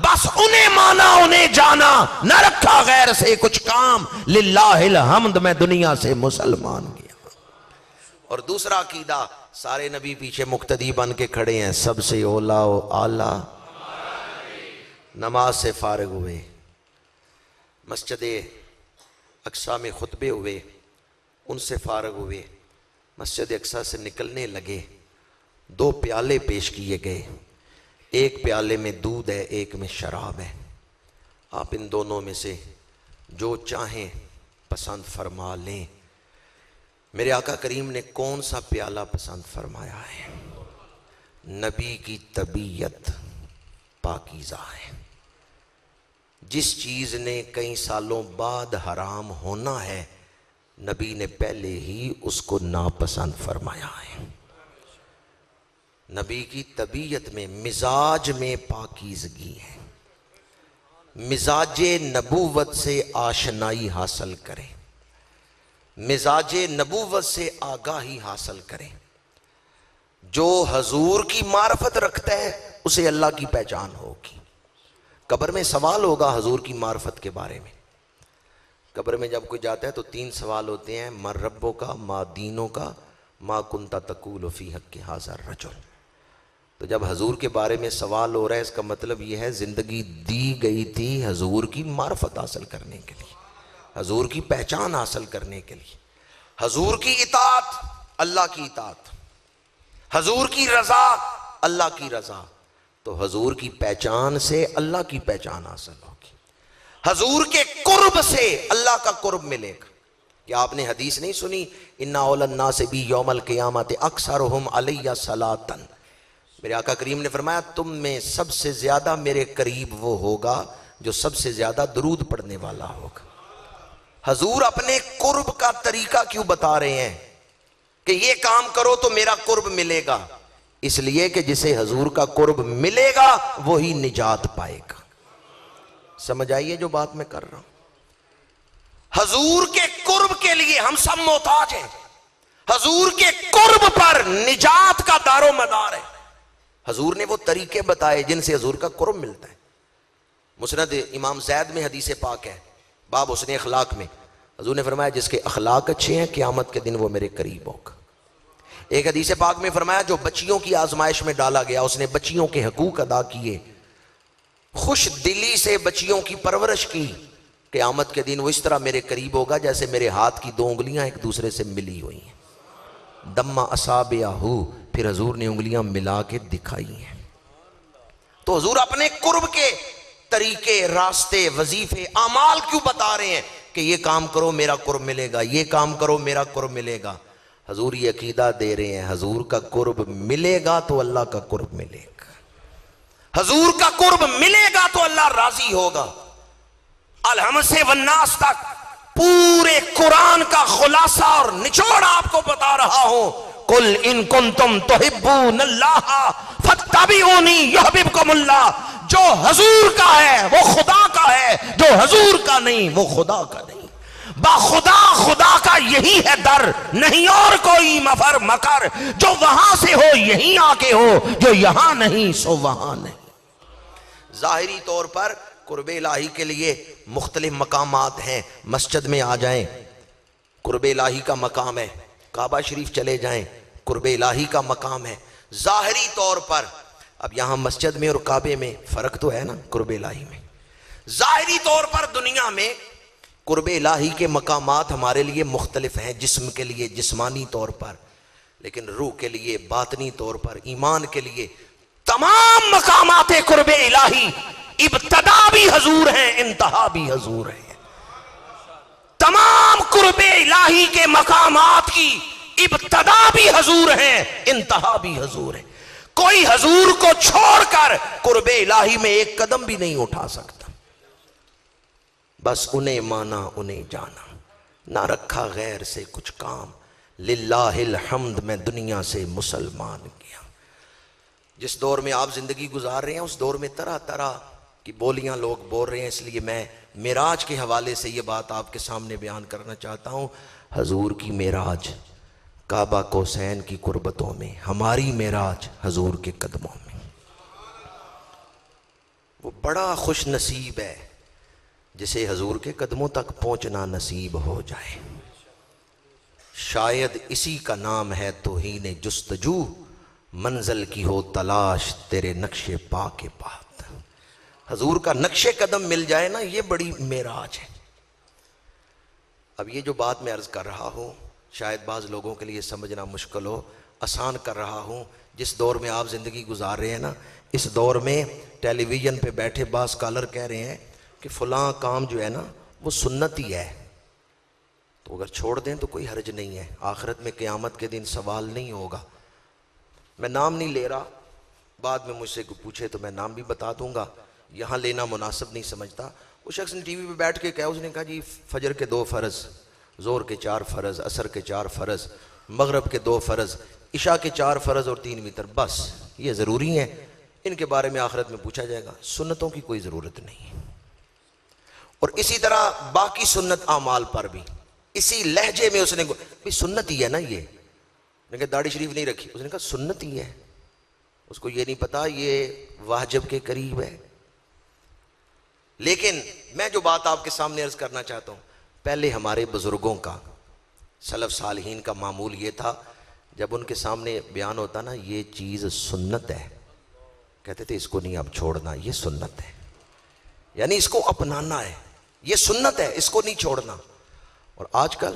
بس انہیں مانا انہیں جانا، نہ رکھا غیر سے کچھ کام، للہ الحمد میں دنیا سے مسلمان گیا۔ اور دوسرا عقیدہ، سارے نبی پیچھے مقتدی بن کے کھڑے ہیں، سب سے اولا و اعلیٰ۔ نماز سے فارغ ہوئے، مسجد اقصیٰ میں خطبے ہوئے، ان سے فارغ ہوئے، مسجد اقصیٰ سے نکلنے لگے، 2 پیالے پیش کیے گئے، ایک پیالے میں دودھ ہے، ایک میں شراب ہے، آپ ان دونوں میں سے جو چاہیں پسند فرما لیں۔ میرے آقا کریم نے کون سا پیالہ پسند فرمایا ہے؟ نبی کی طبیعت پاکیزہ ہے، جس چیز نے کئی سالوں بعد حرام ہونا ہے نبی نے پہلے ہی اس کو ناپسند فرمایا ہے۔ نبی کی طبیعت میں، مزاج میں پاکیزگی ہے۔ مزاج نبوت سے آشنائی حاصل کریں، مزاج نبوت سے آگاہی حاصل کریں۔ جو حضور کی معرفت رکھتا ہے اسے اللہ کی پہچان ہوگی۔ قبر میں سوال ہوگا حضور کی معرفت کے بارے میں۔ قبر میں جب کوئی جاتا ہے تو 3 سوال ہوتے ہیں، ما ربوں کا، ما دینوں کا، ما کنت تقول فی حق ھذا الرجل۔ تو جب حضور کے بارے میں سوال ہو رہا ہے، اس کا مطلب یہ ہے زندگی دی گئی تھی حضور کی معرفت حاصل کرنے کے لیے، حضور کی پہچان حاصل کرنے کے لیے، حضور کی اطاعت اللہ کی اطاعت، حضور کی رضا اللہ کی رضا۔ تو حضور کی پہچان سے اللہ کی پہچان حاصل ہوگی، حضور کے قرب سے اللہ کا قرب ملے گا۔ کہ آپ نے حدیث نہیں سنی، ان اول الناس بی یوم القیامت اکثرہم علی صلاۃ؟ میرے آقا کریم نے فرمایا تم میں سب سے زیادہ میرے قریب وہ ہوگا جو سب سے زیادہ درود پڑھنے والا ہوگا۔ حضور اپنے قرب کا طریقہ کیوں بتا رہے ہیں کہ یہ کام کرو تو میرا قرب ملے گا؟ اس لیے کہ جسے حضور کا قرب ملے گا وہی نجات پائے گا۔ سمجھ آئیے جو بات میں کر رہا ہوں؟ حضور کے قرب کے لیے ہم سب محتاج ہیں، حضور کے قرب پر نجات کا دار و مدار ہے۔ حضور نے وہ طریقے بتائے جن سے حضور کا قرب ملتا ہے۔ مسند امام زید میں حدیث پاک ہے، باب حسن اخلاق میں، حضور نے فرمایا جس کے اخلاق اچھے ہیں قیامت کے دن وہ میرے قریب ہوگا۔ ایک حدیث پاک میں فرمایا جو بچیوں کی آزمائش میں ڈالا گیا، اس نے بچیوں کے حقوق ادا کیے، خوش دلی سے بچیوں کی پرورش کی، قیامت کے دن وہ اس طرح میرے قریب ہوگا جیسے میرے ہاتھ کی 2 انگلیاں ایک دوسرے سے ملی ہوئی ہیں۔ دما اصابعہ، پھر حضور نے انگلیاں ملا کے دکھائی ہیں۔ تو حضور اپنے قرب کے طریقے، راستے، وظیفے، اعمال کیوں بتا رہے ہیں کہ یہ کام کرو میرا قرب ملے گا، یہ کام کرو میرا قرب ملے گا؟ حضور یہ عقیدہ دے رہے ہیں حضور کا قرب ملے گا تو اللہ کا قرب ملے گا، حضور کا قرب ملے گا تو اللہ راضی ہوگا۔ الحمد سے والناس تک پورے قرآن کا خلاصہ اور نچوڑ آپ کو بتا رہا ہوں۔ قل ان کنتم تحبون اللہ فاتبعونی یحببکم اللہ۔ جو حضور کا ہے وہ خدا کا ہے، جو حضور کا نہیں وہ خدا کا نہیں۔ با خدا خدا کا یہی ہے در، نہیں اور کوئی مفر مکر۔ جو وہاں سے ہو یہیں آ کے ہو، جو یہاں نہیں سو وہاں نہیں۔ ظاہری طور پر قرب الہی کے لیے مختلف مقامات ہیں۔ مسجد میں آ جائیں، قرب الہی کا مقام ہے، کعبہ شریف چلے جائیں، قرب الہی کا مقام ہے۔ ظاہری طور پر اب یہاں مسجد میں اور کعبے میں فرق تو ہے نا قرب الہی میں۔ ظاہری طور پر دنیا میں قرب الہی کے مقامات ہمارے لیے مختلف ہیں، جسم کے لیے جسمانی طور پر، لیکن روح کے لیے باطنی طور پر، ایمان کے لیے تمام مقامات قرب الہی ابتدا بھی حضور ہیں، انتہا بھی حضور ہیں۔ تمام قرب الہی کے مقامات کی ابتدا بھی حضور ہیں، انتہا بھی حضور ہیں۔ کوئی حضور کو چھوڑ کر قرب الہی میں ایک قدم بھی نہیں اٹھا سکتا۔ بس انہیں مانا انہیں جانا، نہ رکھا غیر سے کچھ کام، للہ الحمد میں دنیا سے مسلمان کیا۔ جس دور میں آپ زندگی گزار رہے ہیں اس دور میں طرح طرح کی بولیاں لوگ بول رہے ہیں، اس لیے میں معراج کے حوالے سے یہ بات آپ کے سامنے بیان کرنا چاہتا ہوں۔ حضور کی معراج کعبہ کوسین کی قربتوں میں، ہماری معراج حضور کے قدموں میں۔ وہ بڑا خوش نصیب ہے جسے حضور کے قدموں تک پہنچنا نصیب ہو جائے۔ شاید اسی کا نام ہے توہین جستجو، منزل کی ہو تلاش تیرے نقش پا کے بات۔ حضور کا نقش قدم مل جائے نا، یہ بڑی معراج ہے۔ اب یہ جو بات میں عرض کر رہا ہوں شاید بعض لوگوں کے لیے سمجھنا مشکل ہو، آسان کر رہا ہوں۔ جس دور میں آپ زندگی گزار رہے ہیں نا، اس دور میں ٹیلی ویژن پہ بیٹھے بعض اسکالر کہہ رہے ہیں کہ فلاں کام جو ہے نا وہ سنت ہی ہے، تو اگر چھوڑ دیں تو کوئی حرج نہیں ہے، آخرت میں قیامت کے دن سوال نہیں ہوگا۔ میں نام نہیں لے رہا، بعد میں مجھ سے پوچھے تو میں نام بھی بتا دوں گا، یہاں لینا مناسب نہیں سمجھتا۔ اس شخص نے ٹی وی پہ بیٹھ کے کہا، اس نے کہا جی فجر کے 2 فرض، ظہر کے 4 فرض، عصر کے 4 فرض، مغرب کے 2 فرض، عشاء کے 4 فرض اور 3 وتر، بس یہ ضروری ہیں، ان کے بارے میں آخرت میں پوچھا جائے گا، سنتوں کی کوئی ضرورت نہیں ہے۔ اور اسی طرح باقی سنت اعمال پر بھی اسی لہجے میں اس نے بھی سنت ہی ہے نا، یہ نے کہا داڑھی شریف نہیں رکھی، اس نے کہا سنت ہی ہے، اس کو یہ نہیں پتا یہ واجب کے قریب ہے۔ لیکن میں جو بات آپ کے سامنے عرض کرنا چاہتا ہوں، پہلے ہمارے بزرگوں کا، سلف صالحین کا معمول یہ تھا، جب ان کے سامنے بیان ہوتا نا یہ چیز سنت ہے، کہتے تھے اس کو نہیں اب چھوڑنا، یہ سنت ہے، یعنی اس کو اپنانا ہے، یہ سنت ہے، اس کو نہیں چھوڑنا۔ اور آج کل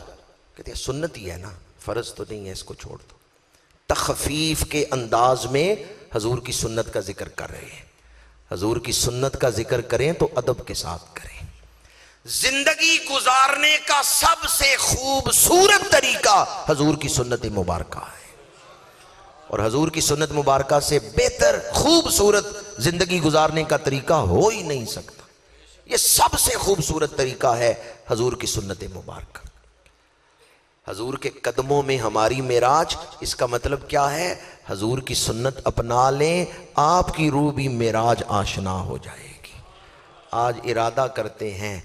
کہتے ہیں سنت ہی ہے نا، فرض تو نہیں ہے، اس کو چھوڑ دو۔ تخفیف کے انداز میں حضور کی سنت کا ذکر کر رہے ہیں۔ حضور کی سنت کا ذکر کریں تو ادب کے ساتھ کریں۔ زندگی گزارنے کا سب سے خوبصورت طریقہ حضور کی سنت مبارکہ ہے، اور حضور کی سنت مبارکہ سے بہتر خوبصورت زندگی گزارنے کا طریقہ ہو ہی نہیں سکتا۔ یہ سب سے خوبصورت طریقہ ہے حضور کی سنت مبارکہ، حضور کے قدموں میں ہماری معراج۔ اس کا مطلب کیا ہے؟ حضور کی سنت اپنا لیں، آپ کی روح بھی معراج آشنا ہو جائے گی۔ آج ارادہ کرتے ہیں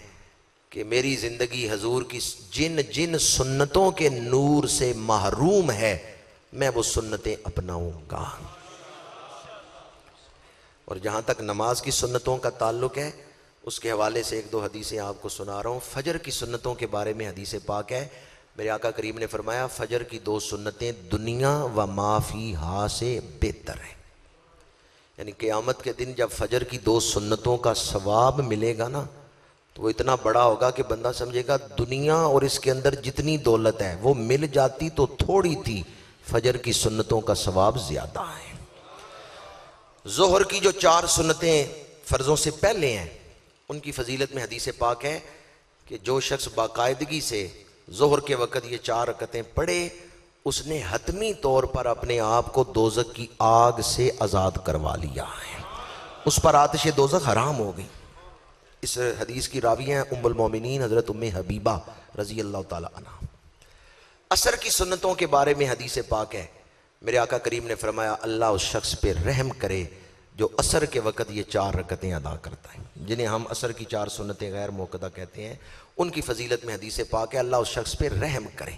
کہ میری زندگی حضور کی جن جن سنتوں کے نور سے محروم ہے میں وہ سنتیں اپناؤں گا۔ اور جہاں تک نماز کی سنتوں کا تعلق ہے، اس کے حوالے سے ایک دو حدیثیں آپ کو سنا رہا ہوں۔ فجر کی سنتوں کے بارے میں حدیث پاک ہے، میرے آقا کریم نے فرمایا فجر کی 2 سنتیں دنیا و ما فیہا سے بہتر ہیں۔ یعنی قیامت کے دن جب فجر کی 2 سنتوں کا ثواب ملے گا نا، تو وہ اتنا بڑا ہوگا کہ بندہ سمجھے گا دنیا اور اس کے اندر جتنی دولت ہے وہ مل جاتی تو تھوڑی تھی، فجر کی سنتوں کا ثواب زیادہ ہے۔ ظہر کی جو 4 سنتیں فرضوں سے پہلے ہیں، ان کی فضیلت میں حدیث پاک ہے کہ جو شخص باقاعدگی سے ظہر کے وقت یہ 4 رکعتیں پڑھے، اس نے حتمی طور پر اپنے آپ کو دوزخ کی آگ سے آزاد کروا لیا ہے، اس پر آتش دوزخ حرام ہو گئی۔ اس حدیث کی راوی ہیں ام المومنین حضرت ام حبیبہ رضی اللہ تعالی عنہ۔ عصر کی سنتوں کے بارے میں حدیث پاک ہے، میرے آقا کریم نے فرمایا اللہ اس شخص پہ رحم کرے جو عصر کے وقت یہ 4 رکعتیں ادا کرتا ہے، جنہیں ہم عصر کی 4 سنتیں غیر موقدہ کہتے ہیں۔ ان کی فضیلت میں حدیث پاک ہے اللہ اس شخص پہ رحم کرے۔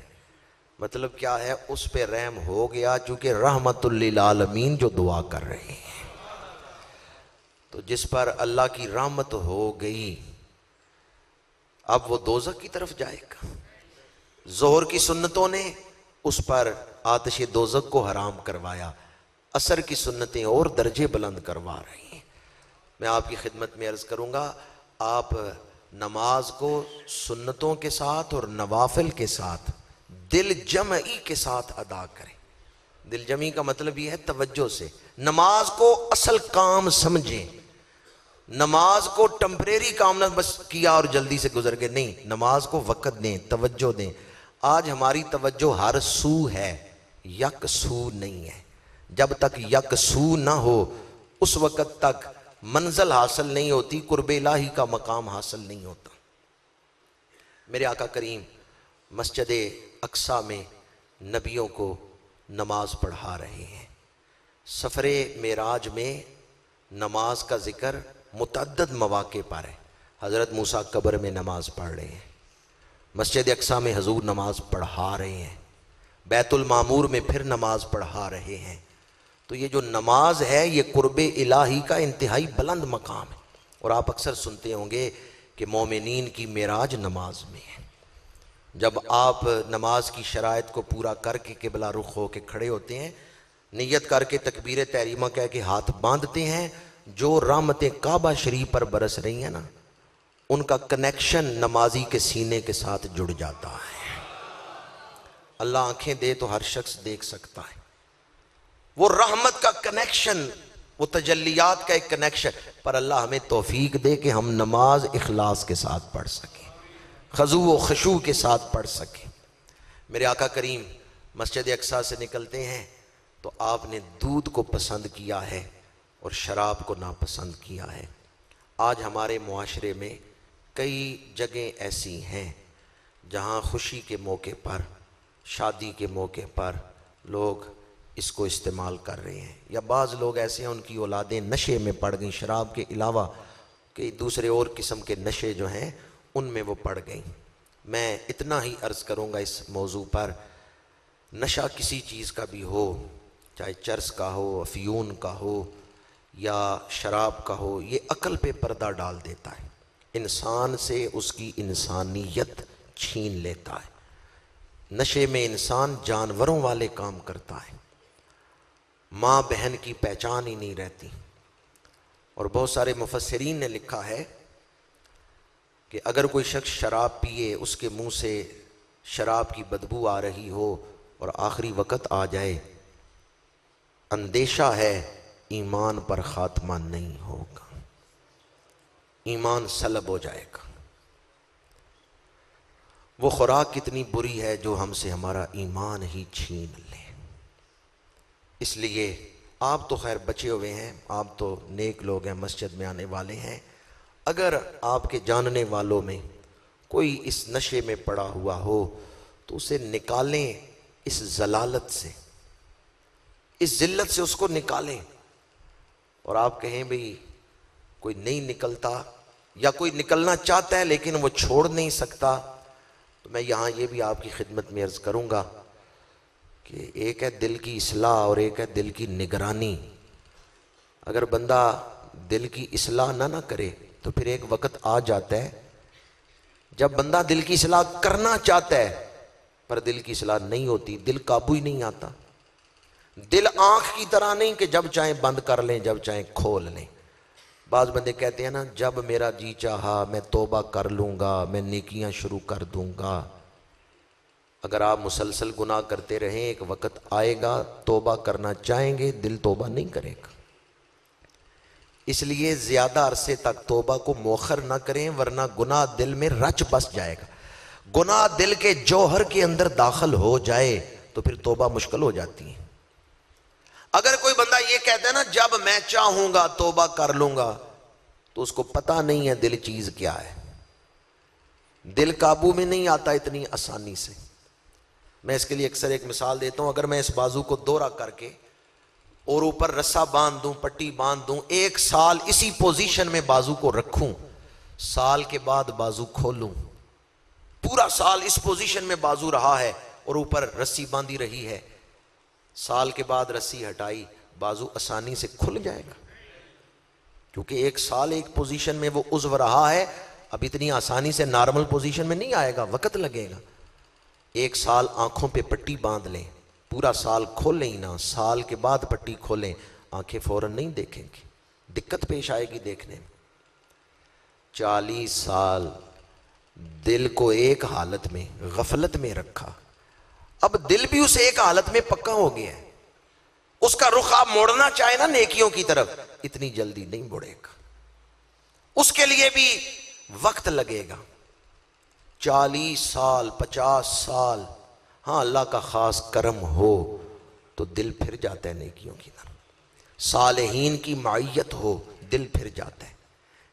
مطلب کیا ہے؟ اس پہ رحم ہو گیا چونکہ رحمت للعالمین جو دعا کر رہے ہیں، تو جس پر اللہ کی رحمت ہو گئی اب وہ دوزخ کی طرف جائے گا۔ ظہر کی سنتوں نے اس پر آتش دوزخ کو حرام کروایا، عصر کی سنتیں اور درجے بلند کروا رہی ہیں۔ میں آپ کی خدمت میں عرض کروں گا، آپ نماز کو سنتوں کے ساتھ اور نوافل کے ساتھ دل جمعی کے ساتھ ادا کریں۔ دل جمعی کا مطلب یہ ہے توجہ سے، نماز کو اصل کام سمجھیں، نماز کو ٹمپریری کام نہ بس کیا اور جلدی سے گزر گئے، نہیں، نماز کو وقت دیں، توجہ دیں۔ آج ہماری توجہ ہر سو ہے، یک سو نہیں ہے۔ جب تک یک سو نہ ہو اس وقت تک منزل حاصل نہیں ہوتی، قرب الہی کا مقام حاصل نہیں ہوتا۔ میرے آقا کریم مسجد اقصی میں نبیوں کو نماز پڑھا رہے ہیں۔ سفر معراج میں نماز کا ذکر متعدد مواقع پر ہے۔ حضرت موسیٰ قبر میں نماز پڑھ رہے ہیں، مسجد اقصی میں حضور نماز پڑھا رہے ہیں، بیت المعمور میں پھر نماز پڑھا رہے ہیں۔ تو یہ جو نماز ہے یہ قرب الہی کا انتہائی بلند مقام ہے۔ اور آپ اکثر سنتے ہوں گے کہ مومنین کی معراج نماز میں ہے۔ جب آپ نماز کی شرائط کو پورا کر کے قبلہ رخ ہو کے کھڑے ہوتے ہیں، نیت کر کے تکبیر تحریمہ کہہ کے ہاتھ باندھتے ہیں، جو رحمتیں کعبہ شریف پر برس رہی ہیں نا، ان کا کنیکشن نمازی کے سینے کے ساتھ جڑ جاتا ہے۔ اللہ آنکھیں دے تو ہر شخص دیکھ سکتا ہے وہ رحمت کا کنیکشن، وہ تجلیات کا ایک کنیکشن، پر اللہ ہمیں توفیق دے کہ ہم نماز اخلاص کے ساتھ پڑھ سکیں، خضوع و خشوع کے ساتھ پڑھ سکیں۔ میرے آقا کریم مسجد اقصی سے نکلتے ہیں تو آپ نے دودھ کو پسند کیا ہے اور شراب کو ناپسند کیا ہے۔ آج ہمارے معاشرے میں کئی جگہیں ایسی ہیں جہاں خوشی کے موقع پر، شادی کے موقع پر لوگ اس کو استعمال کر رہے ہیں، یا بعض لوگ ایسے ہیں ان کی اولادیں نشے میں پڑ گئیں، شراب کے علاوہ کئی دوسرے اور قسم کے نشے جو ہیں ان میں وہ پڑ گئیں۔ میں اتنا ہی عرض کروں گا اس موضوع پر، نشہ کسی چیز کا بھی ہو، چاہے چرس کا ہو، افیون کا ہو یا شراب کا ہو، یہ عقل پہ پردہ ڈال دیتا ہے، انسان سے اس کی انسانیت چھین لیتا ہے۔ نشے میں انسان جانوروں والے کام کرتا ہے، ماں بہن کی پہچان ہی نہیں رہتی۔ اور بہت سارے مفسرین نے لکھا ہے کہ اگر کوئی شخص شراب پیے، اس کے منہ سے شراب کی بدبو آ رہی ہو اور آخری وقت آ جائے، اندیشہ ہے ایمان پر خاتمہ نہیں ہوگا، ایمان سلب ہو جائے گا۔ وہ خوراک کتنی بری ہے جو ہم سے ہمارا ایمان ہی چھین لے۔ اس لیے آپ تو خیر بچے ہوئے ہیں، آپ تو نیک لوگ ہیں، مسجد میں آنے والے ہیں، اگر آپ کے جاننے والوں میں کوئی اس نشے میں پڑا ہوا ہو تو اسے نکالیں، اس ضلالت سے، اس ذلت سے اس کو نکالیں۔ اور آپ کہیں بھئی کوئی نہیں نکلتا یا کوئی نکلنا چاہتا ہے لیکن وہ چھوڑ نہیں سکتا، تو میں یہاں یہ بھی آپ کی خدمت میں عرض کروں گا کہ ایک ہے دل کی اصلاح اور ایک ہے دل کی نگرانی۔ اگر بندہ دل کی اصلاح نہ کرے تو پھر ایک وقت آ جاتا ہے جب بندہ دل کی اصلاح کرنا چاہتا ہے پر دل کی اصلاح نہیں ہوتی، دل قابو ہی نہیں آتا۔ دل آنکھ کی طرح نہیں کہ جب چاہیں بند کر لیں جب چاہیں کھول لیں۔ بعض بندے کہتے ہیں نا جب میرا جی چاہا میں توبہ کر لوں گا، میں نیکیاں شروع کر دوں گا۔ اگر آپ مسلسل گناہ کرتے رہیں ایک وقت آئے گا توبہ کرنا چاہیں گے دل توبہ نہیں کرے گا۔ اس لیے زیادہ عرصے تک توبہ کو مؤخر نہ کریں ورنہ گناہ دل میں رچ بس جائے گا۔ گناہ دل کے جوہر کے اندر داخل ہو جائے تو پھر توبہ مشکل ہو جاتی ہے۔ اگر کوئی بندہ یہ کہتا ہے نا جب میں چاہوں گا توبہ کر لوں گا، تو اس کو پتہ نہیں ہے دل چیز کیا ہے۔ دل قابو میں نہیں آتا اتنی آسانی سے۔ میں اس کے لیے اکثر ایک مثال دیتا ہوں، اگر میں اس بازو کو دورہ کر کے اور اوپر رسا باندھ دوں، پٹی باندھ دوں، ایک سال اسی پوزیشن میں بازو کو رکھوں، سال کے بعد بازو کھولوں، پورا سال اس پوزیشن میں بازو رہا ہے اور اوپر رسی باندھی رہی ہے، سال کے بعد رسی ہٹائی، بازو آسانی سے کھل جائے گا، کیونکہ ایک سال ایک پوزیشن میں وہ عضو رہا ہے، اب اتنی آسانی سے نارمل پوزیشن میں نہیں آئے گا، وقت لگے گا۔ ایک سال آنکھوں پہ پٹی باندھ لیں، پورا سال کھولیں ہی نہ، سال کے بعد پٹی کھولیں، آنکھیں فوراً نہیں دیکھیں گی، دقت پیش آئے گی دیکھنے میں۔ 40 سال دل کو ایک حالت میں غفلت میں رکھا، اب دل بھی اس ایک حالت میں پکا ہو گیا ہے، اس کا رخ آپ موڑنا چاہے نا نیکیوں کی طرف اتنی جلدی نہیں مڑے گا، اس کے لیے بھی وقت لگے گا۔ 40 سال 50 سال، ہاں اللہ کا خاص کرم ہو تو دل پھر جاتا ہے نیکیوں کی طرف، صالحین کی معیت ہو دل پھر جاتا ہے،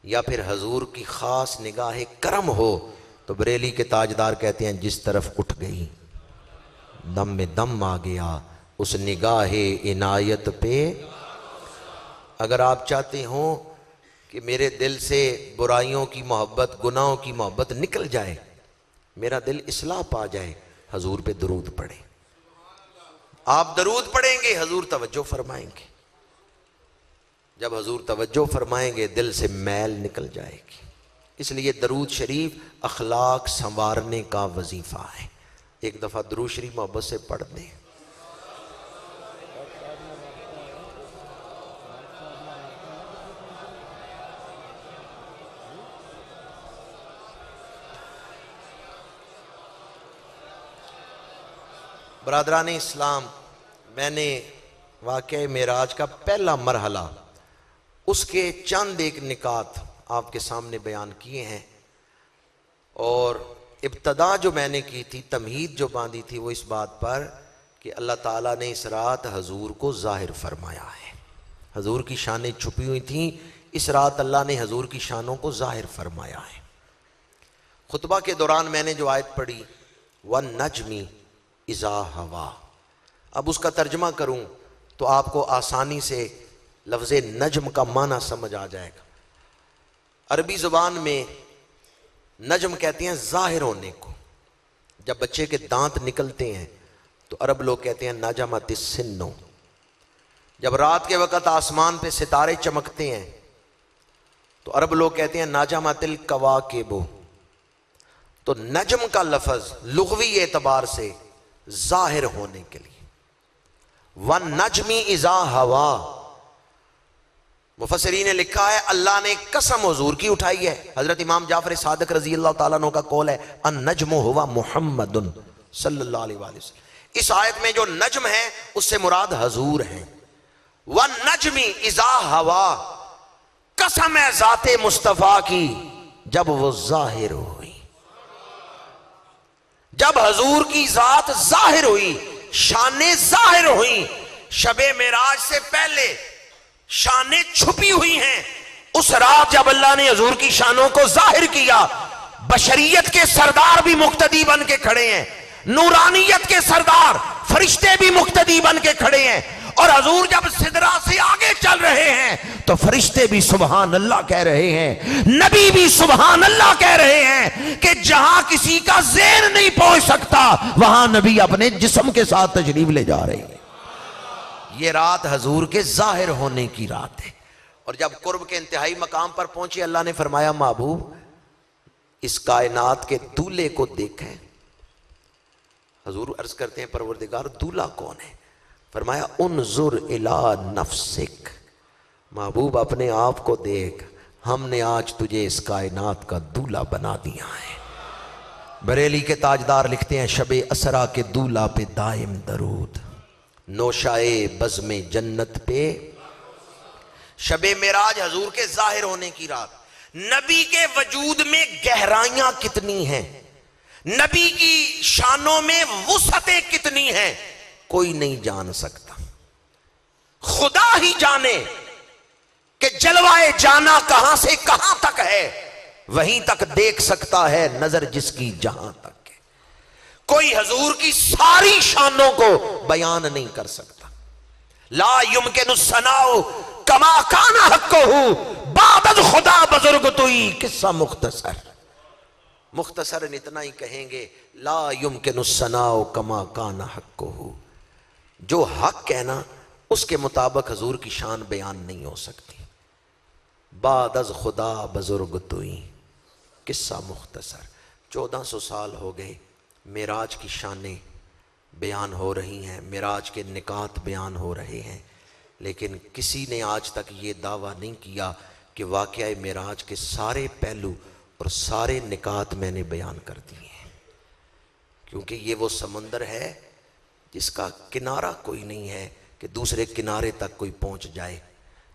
یا پھر حضور کی خاص نگاہ کرم ہو تو بریلی کے تاجدار کہتے ہیں جس طرف اٹھ گئی دم میں دم آ گیا اس نگاہ عنایت پہ۔ اگر آپ چاہتے ہوں کہ میرے دل سے برائیوں کی محبت گناہوں کی محبت نکل جائے، میرا دل اصلاح پا جائے، حضور پہ درود پڑھیں۔ آپ درود پڑھیں گے حضور توجہ فرمائیں گے، جب حضور توجہ فرمائیں گے دل سے میل نکل جائے گی۔ اس لیے درود شریف اخلاق سنوارنے کا وظیفہ ہے۔ ایک دفعہ درود شریف محبت سے پڑھ دیں۔ برادران اسلام، میں نے واقعہ معراج کا پہلا مرحلہ اس کے چند ایک نکات آپ کے سامنے بیان کیے ہیں، اور ابتدا جو میں نے کی تھی، تمہید جو باندھی تھی، وہ اس بات پر کہ اللہ تعالیٰ نے اس رات حضور کو ظاہر فرمایا ہے۔ حضور کی شانیں چھپی ہوئی تھیں، اس رات اللہ نے حضور کی شانوں کو ظاہر فرمایا ہے۔ خطبہ کے دوران میں نے جو آیت پڑھی وَالنَّجْمِ اِذَا ہَوَا، اب اس کا ترجمہ کروں تو آپ کو آسانی سے لفظ نجم کا معنی سمجھ آ جائے گا۔ عربی زبان میں نجم کہتے ہیں ظاہر ہونے کو۔ جب بچے کے دانت نکلتے ہیں تو عرب لوگ کہتے ہیں نجمت السنو۔ جب رات کے وقت آسمان پہ ستارے چمکتے ہیں تو عرب لوگ کہتے ہیں نجمت الکواکب۔ تو نجم کا لفظ لغوی اعتبار سے ظاہر ہونے کے لیے، وَالنَّجْمِ اِذَا ہَوَا، مفسرین نے لکھا ہے اللہ نے قسم حضور کی اٹھائی ہے۔ حضرت امام جعفر صادق رضی اللہ تعالیٰ عنہ کا قول ہے النجم ہوا محمد صلی اللہ علیہ وآلہ وسلم۔ اس آیت میں جو نجم ہے اس سے مراد حضور ہیں۔ وَالنَّجْمِ اِذَا ہَوَا، قسم ہے ذات مصطفیٰ کی جب وہ ظاہر ہوئی، جب حضور کی ذات ظاہر ہوئی، شانیں ظاہر ہوئیں۔ شب معراج سے پہلے شانیں چھپی ہوئی ہیں، اس رات جب اللہ نے حضور کی شانوں کو ظاہر کیا، بشریت کے سردار بھی مقتدی بن کے کھڑے ہیں، نورانیت کے سردار فرشتے بھی مقتدی بن کے کھڑے ہیں، اور حضور جب سدرہ سے آگے چل رہے ہیں تو فرشتے بھی سبحان اللہ کہہ رہے ہیں، نبی بھی سبحان اللہ کہہ رہے ہیں کہ جہاں کسی کا ذہن نہیں پہنچ سکتا وہاں نبی اپنے جسم کے ساتھ تشریف لے جا رہے ہیں۔ یہ رات حضور کے ظاہر ہونے کی رات ہے، اور جب قرب کے انتہائی مقام پر پہنچے اللہ نے فرمایا محبوب اس کائنات کے دولے کو دیکھیں۔ حضور عرض کرتے ہیں پروردگار دولہ کون ہے؟ فرمایا انظر الی نفسک، محبوب اپنے آپ کو دیکھ، ہم نے آج تجھے اس کائنات کا دولہ بنا دیا ہے۔ بریلی کے تاجدار لکھتے ہیں شب اسرا کے دولہ پہ دائم درود، نوشائے بزم جنت پہ۔ شب معراج حضور کے ظاہر ہونے کی رات، نبی کے وجود میں گہرائیاں کتنی ہیں، نبی کی شانوں میں وسعتیں کتنی ہیں، کوئی نہیں جان سکتا، خدا ہی جانے کہ جلوائے جانا کہاں سے کہاں تک ہے، وہیں تک دیکھ سکتا ہے نظر جس کی جہاں تک ہے۔ کوئی حضور کی ساری شانوں کو بیان نہیں کر سکتا۔ لا یمکن الثناء کما کان حقہ بعد خدا بزرگ توئی، قصہ مختصر اتنا ہی کہیں گے لا یمکن الثناء کما کان حقہ، جو حق ہے نا اس کے مطابق حضور کی شان بیان نہیں ہو سکتی۔ بعد از خدا بزرگ توئی، قصہ مختصر، 1400 سال ہو گئے، معراج کی شانیں بیان ہو رہی ہیں، معراج کے نکات بیان ہو رہے ہیں، لیکن کسی نے آج تک یہ دعویٰ نہیں کیا کہ واقعہ معراج کے سارے پہلو اور سارے نکات میں نے بیان کر دیے ہیں، کیونکہ یہ وہ سمندر ہے جس کا کنارہ کوئی نہیں ہے کہ دوسرے کنارے تک کوئی پہنچ جائے،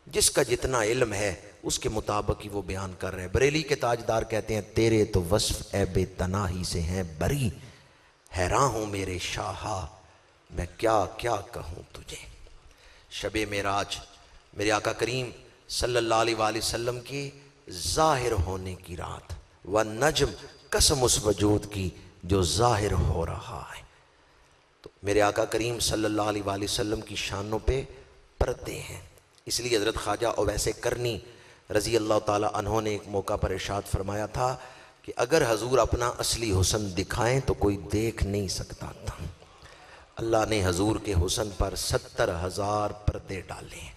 جس کا جتنا علم ہے اس کے مطابق ہی وہ بیان کر رہے ہیں۔ بریلی کے تاجدار کہتے ہیں تیرے تو وصف عیب تناہی سے ہیں بری، حیران ہوں میرے شاہا میں کیا کیا کہوں تجھے۔ شب معراج میرے آقا کریم صلی اللہ علیہ وآلہ وسلم کی ظاہر ہونے کی رات، والنجم قسم اس وجود کی جو ظاہر ہو رہا ہے۔ تو میرے آقا کریم صلی اللہ علیہ وآلہ وسلم کی شانوں پہ پردے ہیں، اس لیے حضرت خواجہ اویس کرنی رضی اللہ تعالیٰ عنہ نے ایک موقع پر ارشاد فرمایا تھا کہ اگر حضور اپنا اصلی حسن دکھائیں تو کوئی دیکھ نہیں سکتا تھا۔ اللہ نے حضور کے حسن پر 70,000 پردے ڈالے ہیں،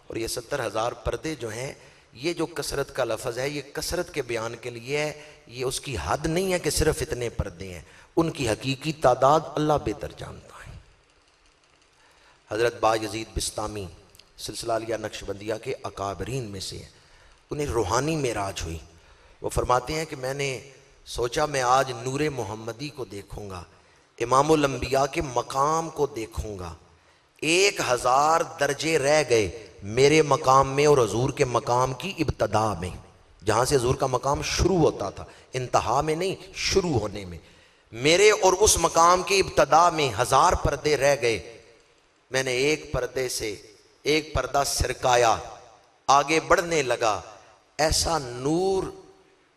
اور یہ 70,000 پردے جو ہیں، یہ جو کثرت کا لفظ ہے یہ کثرت کے بیان کے لیے ہے، یہ اس کی حد نہیں ہے کہ صرف اتنے پردے ہیں، ان کی حقیقی تعداد اللہ بہتر جانتا ہے۔ حضرت بایزید بستامی سلسلہ عالیہ نقشبندیہ کے اکابرین میں سے ہیں، انہیں روحانی معراج ہوئی۔ وہ فرماتے ہیں کہ میں نے سوچا میں آج نور محمدی کو دیکھوں گا، امام الانبیاء کے مقام کو دیکھوں گا، 1000 درجے رہ گئے میرے مقام میں اور حضور کے مقام کی ابتدا میں، جہاں سے حضور کا مقام شروع ہوتا تھا، انتہا میں نہیں، شروع ہونے میں، میرے اور اس مقام کی ابتدا میں 1000 پردے رہ گئے۔ میں نے ایک پردے سے ایک پردہ سرکایا، آگے بڑھنے لگا، ایسا نور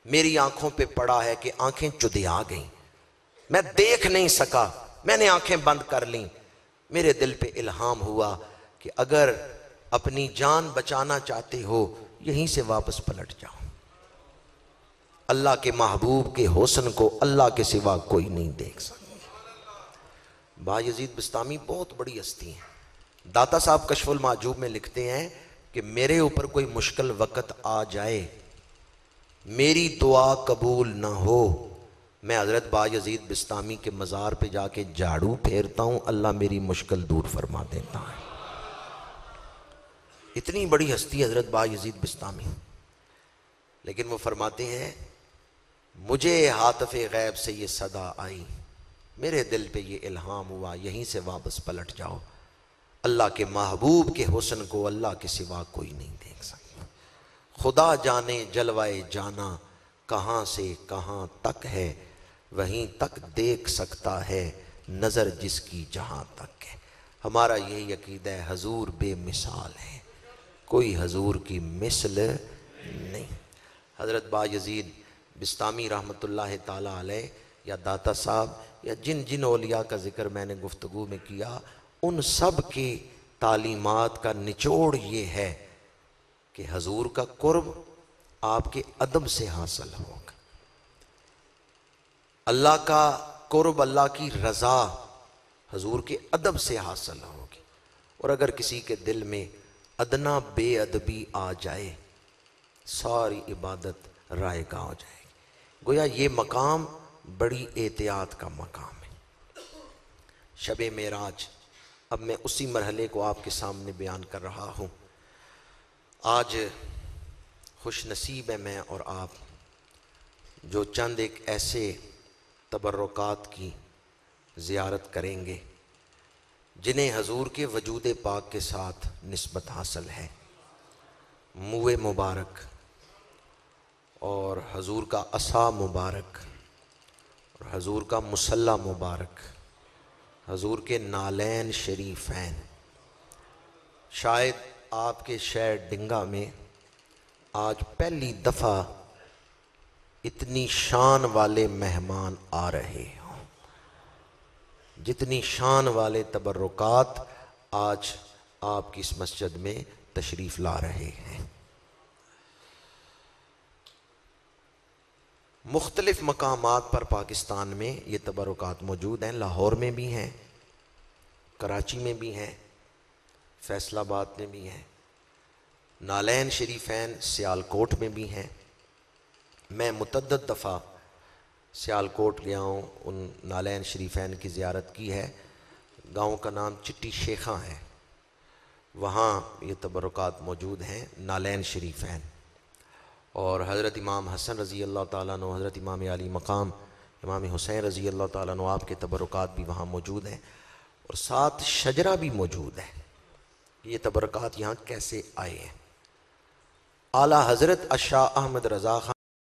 میری آنکھوں پہ پڑا ہے کہ آنکھیں چدیا گئیں، میں دیکھ نہیں سکا، میں نے آنکھیں بند کر لیں۔ میرے دل پہ الہام ہوا کہ اگر اپنی جان بچانا چاہتے ہو یہیں سے واپس پلٹ جاؤ۔ اللہ کے محبوب کے حسن کو اللہ کے سوا کوئی نہیں دیکھ سکتا۔ بایزید بستامی بہت بڑی ہستی ہیں، داتا صاحب کشف المعجوب میں لکھتے ہیں کہ میرے اوپر کوئی مشکل وقت آ جائے، میری دعا قبول نہ ہو، میں حضرت بایزید بستامی کے مزار پہ جا کے جھاڑو پھیرتا ہوں، اللہ میری مشکل دور فرما دیتا ہے۔ اتنی بڑی ہستی حضرت بایزید بستامی، لیکن وہ فرماتے ہیں مجھے عاطف غیب سے یہ صدا آئی، میرے دل پہ یہ الہام ہوا یہیں سے واپس پلٹ جاؤ، اللہ کے محبوب کے حسن کو اللہ کے سوا کوئی نہیں دیکھ سکتا۔ خدا جانے جلوائے جانا کہاں سے کہاں تک ہے، وہیں تک دیکھ سکتا ہے نظر جس کی جہاں تک ہے۔ ہمارا یہی عقیدہ ہے، حضور بے مثال ہے، کوئی حضور کی مثل نہیں۔ حضرت با یزید بستامی رحمۃ اللہ تعالی علیہ یا داتا صاحب یا جن جن اولیاء کا ذکر میں نے گفتگو میں کیا، ان سب کی تعلیمات کا نچوڑ یہ ہے کہ حضور کا قرب آپ کے ادب سے حاصل ہوگا، اللہ کا قرب، اللہ کی رضا حضور کے ادب سے حاصل ہوگی۔ اور اگر کسی کے دل میں ادنا بے ادبی آ جائے، ساری عبادت رائے گاہ ہو جائے گی۔ گویا یہ مقام بڑی احتیاط کا مقام ہے۔ شب معراج، اب میں اسی مرحلے کو آپ کے سامنے بیان کر رہا ہوں۔ آج خوش نصیب ہے میں اور آپ جو چند ایک ایسے تبرکات کی زیارت کریں گے جنہیں حضور کے وجود پاک کے ساتھ نسبت حاصل ہے۔ منہ مبارک اور حضور کا عصا مبارک اور حضور کا مصلی مبارک، حضور کے نالین شریفین۔ شاید آپ کے شہر ڈنگا میں آج پہلی دفعہ اتنی شان والے مہمان آ رہے ہوں، جتنی شان والے تبرکات آج آپ کی اس مسجد میں تشریف لا رہے ہیں۔ مختلف مقامات پر پاکستان میں یہ تبرکات موجود ہیں، لاہور میں بھی ہیں، کراچی میں بھی ہیں، فیصل آباد میں بھی ہیں، نالین شریفین سیالکوٹ میں بھی ہیں۔ میں متعدد دفعہ سیالکوٹ گیا ہوں، ان نالین شریفین کی زیارت کی ہے۔ گاؤں کا نام چٹی شیخاں ہے، وہاں یہ تبرکات موجود ہیں، نالین شریفین۔ اور حضرت امام حسن رضی اللہ تعالیٰ عنہ، حضرت امام علی مقام امام حسین رضی اللہ تعالیٰ عنہ، آپ کے تبرکات بھی وہاں موجود ہیں، اور ساتھ شجرہ بھی موجود ہے۔ یہ تبرکات یہاں کیسے آئے ہیں؟ اعلیٰ حضرت الشاہ احمد رضا خان